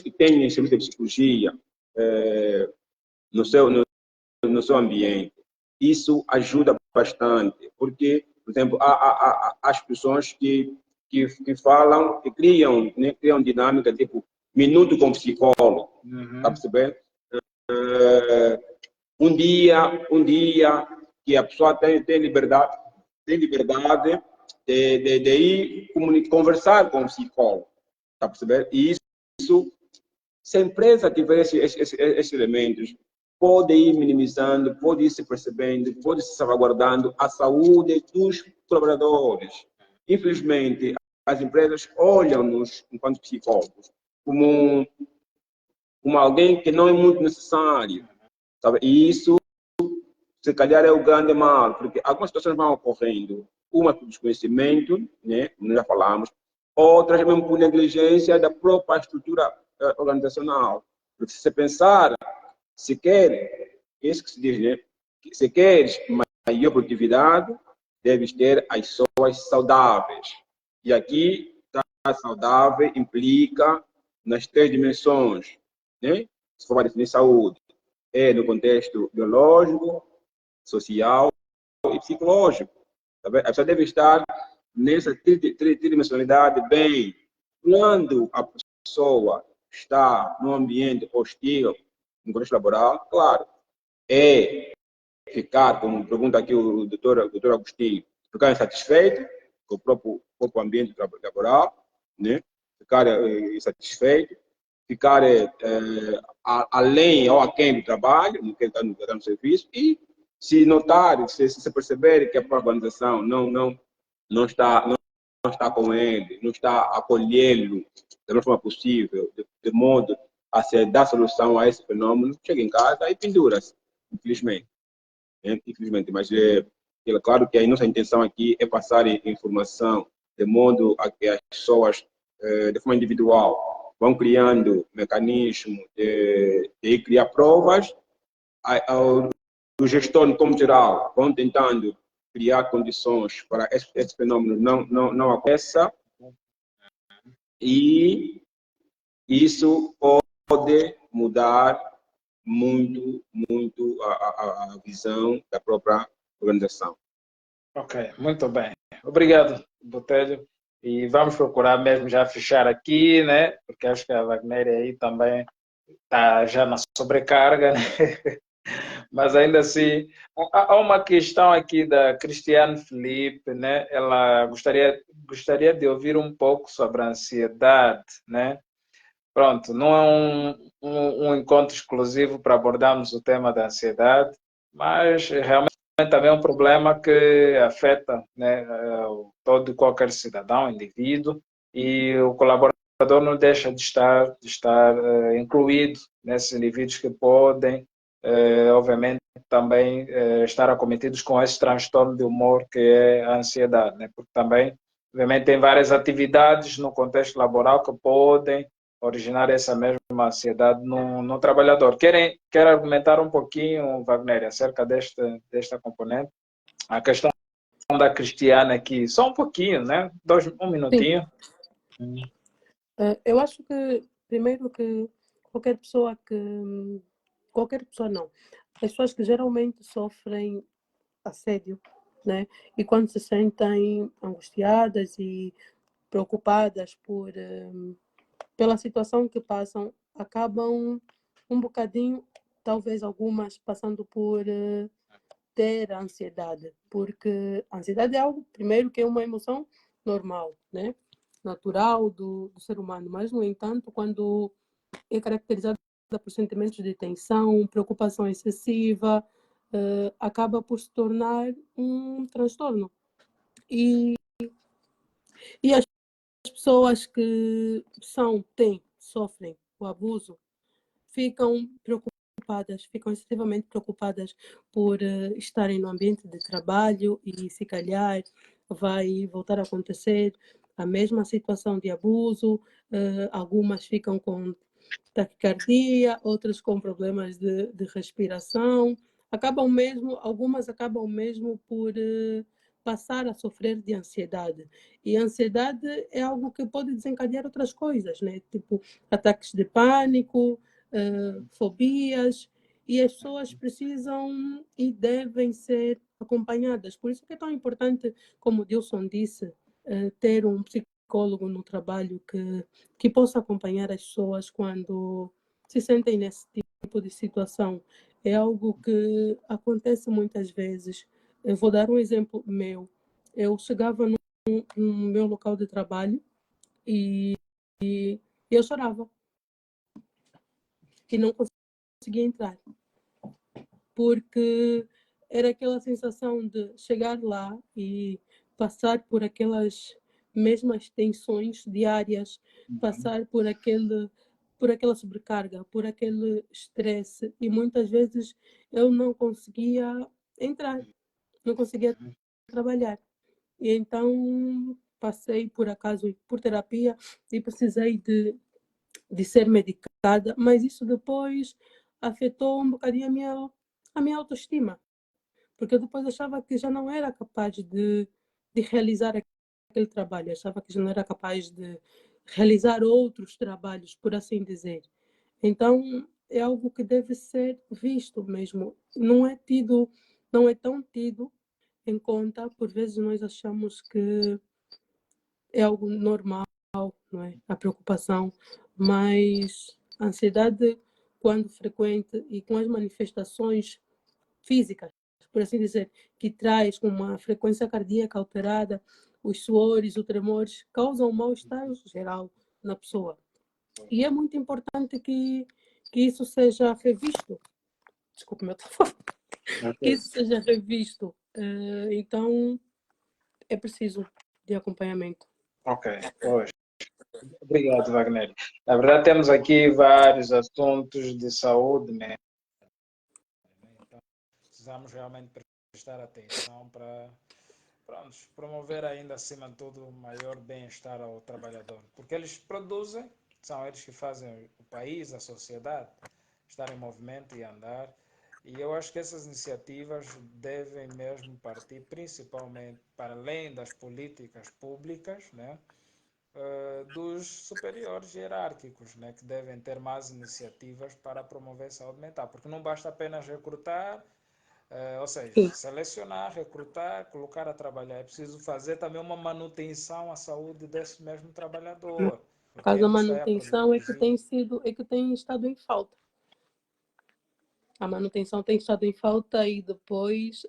que têm serviço de psicologia no seu ambiente, isso ajuda bastante, porque, por exemplo, há as pessoas que falam, que criam, né, criam dinâmica tipo minuto com psicólogo, tá percebendo? Um dia que a pessoa tem liberdade de ir conversar com o psicólogo, tá percebendo? E isso, se a empresa tiver esses elementos, pode ir minimizando, pode ir se percebendo, pode ir se salvaguardando a saúde dos colaboradores. Infelizmente, as empresas olham-nos, enquanto psicólogos, como alguém que não é muito necessário, sabe? E isso, se calhar, é o grande mal, porque algumas situações vão ocorrendo, uma por desconhecimento, né, como já falamos, outras mesmo por negligência da própria estrutura organizacional. Porque se você pensar, se quer, isso que se diz, né, se queres maior produtividade, deves ter as pessoas saudáveis. E aqui, estar saudável implica nas 3 dimensões, né? Se for para definir saúde, é no contexto biológico, social e psicológico. Tá bem? A pessoa deve estar nessa tridimensionalidade bem. Quando a pessoa está num ambiente hostil, no contexto laboral, claro, é ficar, como pergunta aqui o doutor Agostinho, ficar insatisfeito com o próprio ambiente laboral, né? Ficar insatisfeito, ficar além ou aquém do trabalho, no que está no serviço, e se notar, se perceber que a própria organização não está com ele, não está a acolhê-lo da melhor forma possível, de modo a se dar solução a esse fenômeno, chega em casa e pendura-se, infelizmente. Infelizmente, mas é claro que a nossa intenção aqui é passar informação de modo a que as pessoas, de forma individual, vão criando mecanismos de criar provas, o gestor, como geral, vão tentando criar condições para esse fenômeno não aconteça, e isso pode mudar muito a visão da própria organização. Ok, muito bem. Obrigado, Botelho. E vamos procurar mesmo já fechar aqui, né? Porque acho que a Wagner aí também está já na sobrecarga, né? Mas ainda assim, há uma questão aqui da Cristiane Felipe, né? Ela gostaria de ouvir um pouco sobre a ansiedade, né? Pronto, não é um encontro exclusivo para abordarmos o tema da ansiedade, mas realmente também é um problema que afeta, né, todo e qualquer cidadão, indivíduo, e o colaborador não deixa de estar incluído nesses indivíduos que podem, obviamente, também estar acometidos com esse transtorno de humor que é a ansiedade, né? Porque também, obviamente, tem várias atividades no contexto laboral que podem originar essa mesma ansiedade no trabalhador. Quer argumentar um pouquinho, Wagner, acerca desta componente? A questão da Cristiana aqui, só um pouquinho, né? Um minutinho. Eu acho que, primeiro, que qualquer pessoa não, as pessoas que geralmente sofrem assédio, né? E quando se sentem angustiadas e preocupadas pela situação que passam, acabam um bocadinho, talvez algumas, passando por ter ansiedade, porque a ansiedade é algo, primeiro, que é uma emoção normal, né? Natural do ser humano, mas, no entanto, quando é caracterizado por sentimentos de tensão, preocupação excessiva, acaba por se tornar um transtorno. E as pessoas que sofrem o abuso, ficam preocupadas, ficam excessivamente preocupadas por estarem no ambiente de trabalho e, se calhar, vai voltar a acontecer a mesma situação de abuso. Algumas ficam com taquicardia, outras com problemas de respiração. Algumas acabam mesmo por passar a sofrer de ansiedade. E a ansiedade é algo que pode desencadear outras coisas, né? Tipo ataques de pânico, fobias, e as pessoas precisam e devem ser acompanhadas. Por isso que é tão importante, como o Dilson disse, ter um psicólogo no trabalho que possa acompanhar as pessoas quando se sentem nesse tipo de situação. É algo que acontece muitas vezes. Eu vou dar um exemplo meu. Eu chegava no meu local de trabalho e eu chorava e não conseguia entrar, porque era aquela sensação de chegar lá e passar por aquelas mesmas tensões diárias, passar por aquela sobrecarga, por aquele estresse, e muitas vezes eu não conseguia entrar, não conseguia trabalhar. E então passei, por acaso, por terapia e precisei de ser medicada, mas isso depois afetou um bocadinho a minha autoestima, porque eu depois achava que já não era capaz de realizar aquele trabalho, achava que já não era capaz de realizar outros trabalhos, por assim dizer. Então, é algo que deve ser visto mesmo, não é tão tido em conta. Por vezes nós achamos que é algo normal, não é? A preocupação, mas a ansiedade, quando frequente e com as manifestações físicas, por assim dizer, que traz uma frequência cardíaca alterada, os suores, os tremores, causam um mal-estar geral na pessoa. E é muito importante que isso seja revisto. Desculpe o meu telefone. Que isso seja revisto. Então, é preciso de acompanhamento. Ok, pois. Obrigado, Wagner. Na verdade, temos aqui vários assuntos de saúde, né? Então, precisamos realmente prestar atenção para promover ainda, acima de tudo, o maior bem-estar ao trabalhador. Porque eles produzem, são eles que fazem o país, a sociedade, estar em movimento e andar. E eu acho que essas iniciativas devem mesmo partir principalmente para além das políticas públicas, né? Dos superiores hierárquicos, né, que devem ter mais iniciativas para promover a saúde mental, porque não basta apenas recrutar, ou seja, Sim. selecionar, recrutar, colocar a trabalhar, é preciso fazer também uma manutenção à saúde desse mesmo trabalhador. Por causa da Ele está a manutenção é produzir. que tem estado em falta. A manutenção tem estado em falta e depois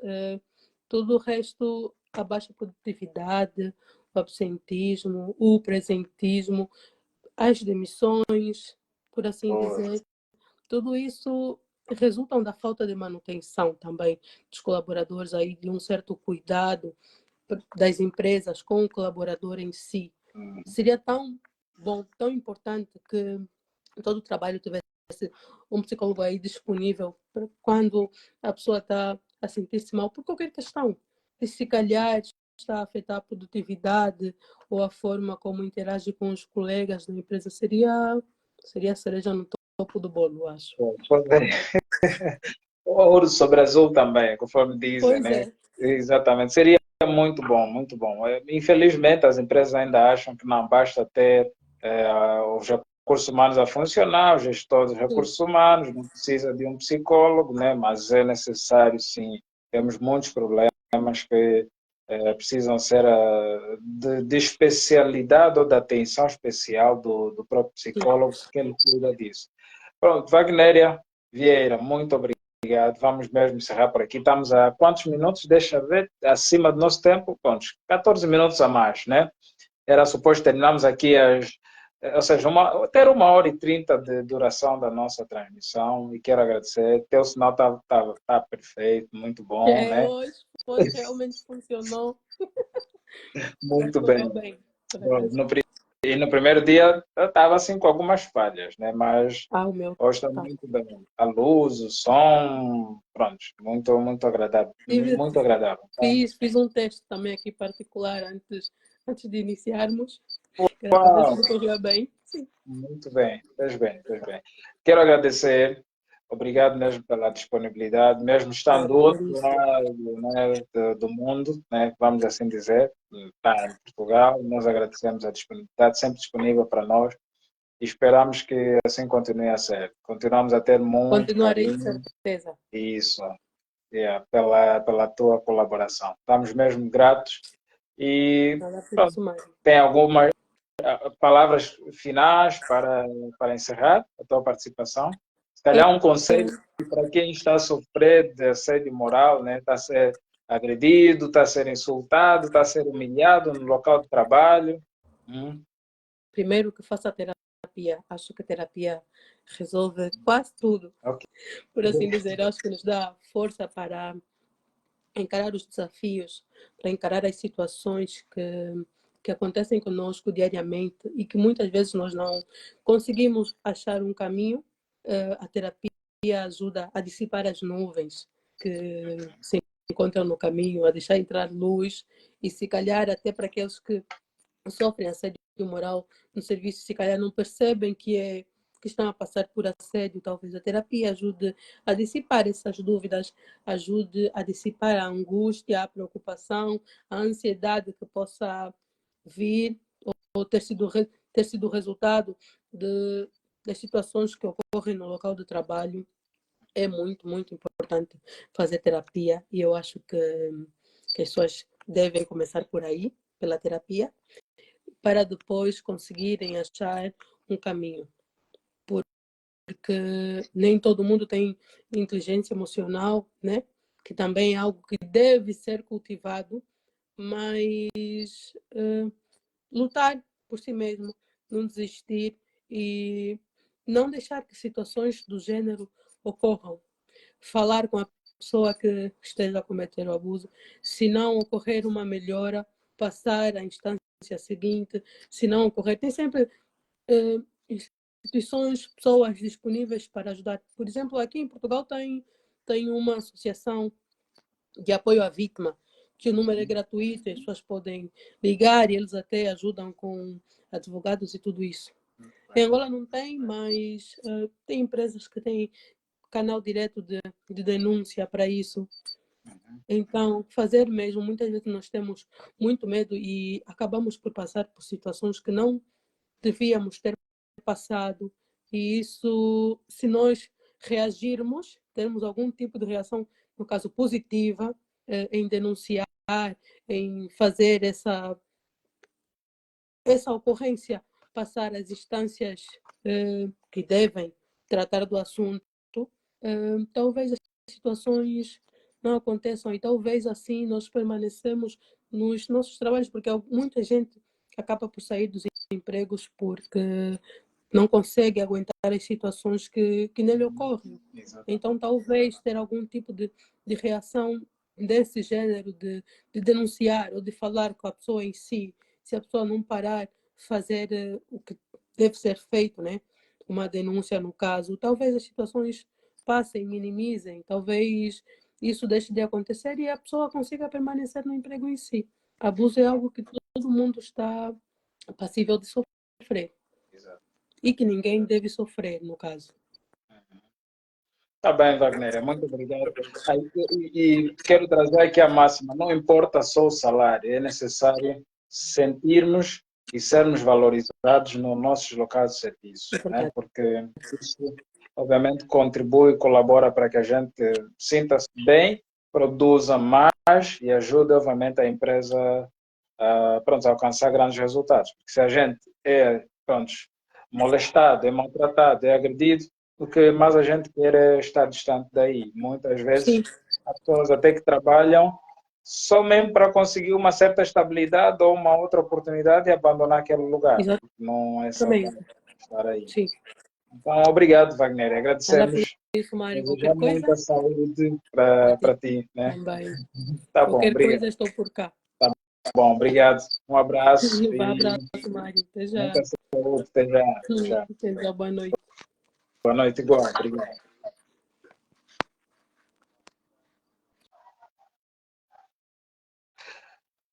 tudo o resto, a baixa produtividade, o absentismo, o presentismo, as demissões, por assim dizer, tudo isso resultam da falta de manutenção também dos colaboradores, aí de um certo cuidado das empresas com o colaborador em si. Seria tão bom, tão importante que todo o trabalho tivesse um psicólogo aí disponível para quando a pessoa está a sentir-se mal por qualquer questão. E se calhar está a afetar a produtividade ou a forma como interage com os colegas na empresa, seria a cereja no topo do bolo, acho. Ouro sobre azul também, conforme dizem, Pois né? é. Exatamente. Seria muito bom, muito bom. Infelizmente, as empresas ainda acham que não basta ter os recursos humanos a funcionar, o gestor dos recursos humanos, não precisa de um psicólogo, né? Mas é necessário, sim. Temos muitos problemas que precisam ser de especialidade ou de atenção especial do próprio psicólogo, porque ele cuida disso. Pronto, Wagnéria Vieira, muito obrigado. Vamos mesmo encerrar por aqui. Estamos a quantos minutos? Deixa eu ver. Acima do nosso tempo, pronto, 14 minutos a mais, né? Era suposto terminarmos aqui às ou seja, ter 1h30 de duração da nossa transmissão e quero agradecer. Teu sinal tá perfeito, muito bom, É, né? hoje realmente funcionou. Muito Correu bem. bem, por acaso. E no primeiro dia eu estava assim com algumas falhas, né? Mas Ah, o meu. hoje está Tá. muito bem. A luz, o som, pronto, muito, muito agradável. Tive- Muito agradável. Tá? fiz um teste também aqui particular antes de iniciarmos, que era para ver Uau, se corria bem. Sim. muito bem, fez bem, fez bem. Quero agradecer, obrigado mesmo pela disponibilidade, mesmo estando do Por outro isso. lado, né, do mundo, né, vamos assim dizer, está em Portugal, nós agradecemos a disponibilidade, sempre disponível para nós e esperamos que assim continue a ser. Continuamos a ter muito Continuarei de carinho, certeza. isso, pela tua colaboração. Estamos mesmo gratos e Nada por pronto, isso mais. tem algumas palavras finais para encerrar a tua participação? Se calhar um conselho para quem está a sofrer de assédio moral, né? Está a ser agredido, está a ser insultado, está a ser humilhado no local de trabalho. Primeiro que faça terapia. Acho que a terapia resolve quase tudo. Ok. Por assim dizer, acho que nos dá força para encarar os desafios, para encarar as situações que acontecem conosco diariamente e que muitas vezes nós não conseguimos achar um caminho. A terapia ajuda a dissipar as nuvens que se encontram no caminho, a deixar entrar luz e se calhar até para aqueles que sofrem assédio moral no serviço, se calhar não percebem que estão a passar por assédio. Talvez a terapia ajude a dissipar essas dúvidas, ajude a dissipar a angústia, a preocupação, a ansiedade que possa vir ou ter sido resultado das situações que ocorrem no local de trabalho. É muito, muito importante fazer terapia e eu acho que as pessoas devem começar por aí, pela terapia, para depois conseguirem achar um caminho. Porque nem todo mundo tem inteligência emocional, né? Que também é algo que deve ser cultivado, mas lutar por si mesmo, não desistir e não deixar que situações do gênero ocorram. Falar com a pessoa que esteja a cometer o abuso, se não ocorrer uma melhora, passar à instância seguinte, se não ocorrer, tem sempre instituições, pessoas disponíveis para ajudar. Por exemplo, aqui em Portugal tem uma associação de apoio à vítima, que o número é gratuito, as pessoas podem ligar e eles até ajudam com advogados e tudo isso. Em Angola não tem, mas tem empresas que têm canal direto de denúncia para isso. Então, fazer mesmo, muitas vezes nós temos muito medo e acabamos por passar por situações que não devíamos ter passado. E isso, se nós reagirmos, termos algum tipo de reação, no caso positiva, em denunciar, em fazer essa ocorrência passar às instâncias que devem tratar do assunto, talvez as situações não aconteçam e talvez assim nós permanecemos nos nossos trabalhos, porque muita gente acaba por sair dos empregos porque não consegue aguentar as situações que nele ocorrem. Então, talvez ter algum tipo de reação desse gênero, de denunciar ou de falar com a pessoa em si, se a pessoa não parar, fazer o que deve ser feito, né? Uma denúncia no caso, talvez as situações passem, minimizem, talvez isso deixe de acontecer e a pessoa consiga permanecer no emprego em si. Abuso é algo que todo mundo está passível de sofrer. Exato. E que ninguém deve sofrer, no caso. Tá bem, Wagner, muito obrigado. E quero trazer aqui a máxima: não importa só o salário, é necessário sentirmos e sermos valorizados nos nossos locais de serviço, né? Porque isso, obviamente, contribui e colabora para que a gente sinta-se bem, produza mais e ajude, obviamente, a empresa a alcançar grandes resultados. Porque se a gente é, pronto, molestado, é maltratado, é agredido, o que mais a gente quer é estar distante daí. Muitas vezes, Sim. as pessoas até que trabalham só mesmo para conseguir uma certa estabilidade ou uma outra oportunidade e abandonar aquele lugar. Não é só para estar aí. Sim. Então, obrigado, Wagner. Nada por Agradecemos. isso, Mário. Desejar Qualquer coisa, muita saúde para ti, né? também. Tá bom, Qualquer obrigado. coisa, estou por cá. Tá bom, obrigado. Um abraço. Um abraço, Mário. Até já. Muita saúde. Até já. Até já. Até já. Boa noite. Boa noite, igual. Obrigado.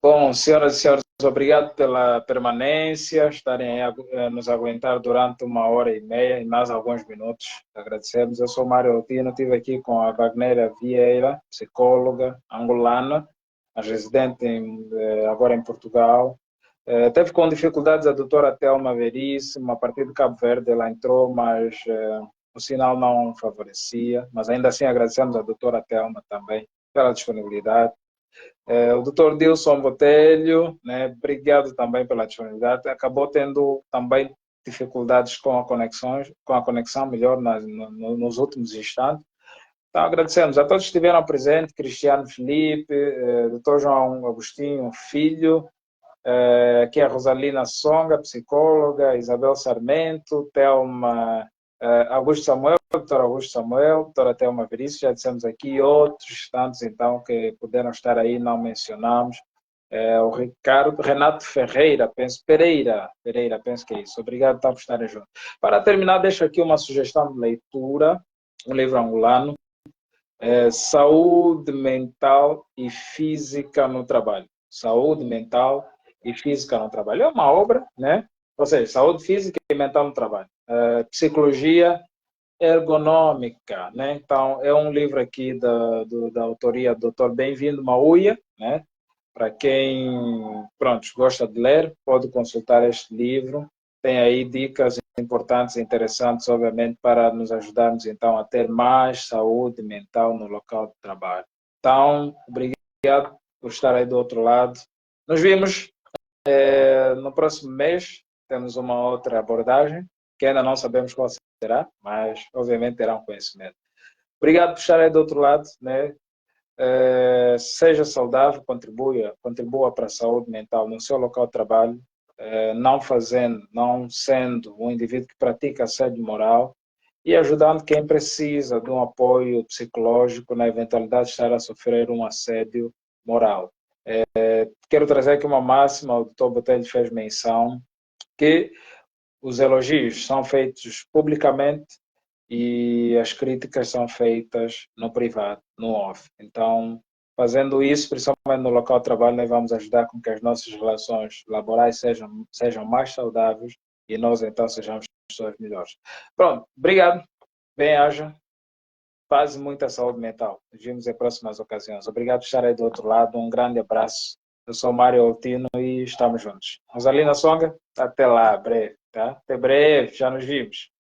Bom, senhoras e senhores, obrigado pela permanência, estarem a nos aguentar durante 1h30 e mais alguns minutos. Agradecemos. Eu sou Mário Altino, estive aqui com a Wagner Vieira, psicóloga angolana, a residente agora em Portugal. Teve com dificuldades a doutora Thelma Veríssimo, a partir de Cabo Verde ela entrou, mas o sinal não favorecia. Mas ainda assim agradecemos a doutora Thelma também pela disponibilidade. O doutor Dilson Botelho, né, obrigado também pela disponibilidade. Acabou tendo também dificuldades com a conexão melhor nos últimos instantes. Então, agradecemos a todos que estiveram presentes, Cristiano Felipe, doutor João Agostinho Filho, aqui a Rosalina Songa, psicóloga, Isabel Sarmento, Thelma Augusto Samuel, doutor Augusto Samuel, doutora Thelma Veríssimo, já dissemos aqui, outros tantos então que puderam estar aí, não mencionamos. O Renato Ferreira, Pereira, penso que é isso. Obrigado por estarem juntos. Para terminar, deixo aqui uma sugestão de leitura, um livro angolano, Saúde Mental e Física no Trabalho. Saúde Mental e Física no Trabalho. É uma obra, né? Ou seja, saúde física e mental no trabalho. Psicologia ergonômica, né? Então, é um livro aqui da autoria do Dr. Bem-vindo Mauia, né? Para quem, pronto, gosta de ler, pode consultar este livro. Tem aí dicas importantes e interessantes, obviamente, para nos ajudarmos, então, a ter mais saúde mental no local de trabalho. Então, obrigado por estar aí do outro lado. Nos vimos no próximo mês. Temos uma outra abordagem, que ainda não sabemos qual será, mas, obviamente, terão conhecimento. Obrigado por estar aí do outro lado, né? Seja saudável, contribua para a saúde mental no seu local de trabalho, não sendo um indivíduo que pratica assédio moral e ajudando quem precisa de um apoio psicológico na eventualidade de estar a sofrer um assédio moral. Quero trazer aqui uma máxima, o Dr. Botelho fez menção, que os elogios são feitos publicamente e as críticas são feitas no privado, no off. Então, fazendo isso, principalmente no local de trabalho, nós vamos ajudar com que as nossas relações laborais sejam mais saudáveis e nós, então, sejamos pessoas melhores. Pronto, obrigado. Bem-haja. Paz e muita saúde mental. Nos vemos em próximas ocasiões. Obrigado por estar aí do outro lado. Um grande abraço. Eu sou Mário Altino e estamos juntos. Rosalina Songa, até lá, breve, tá? Até breve, já nos vimos.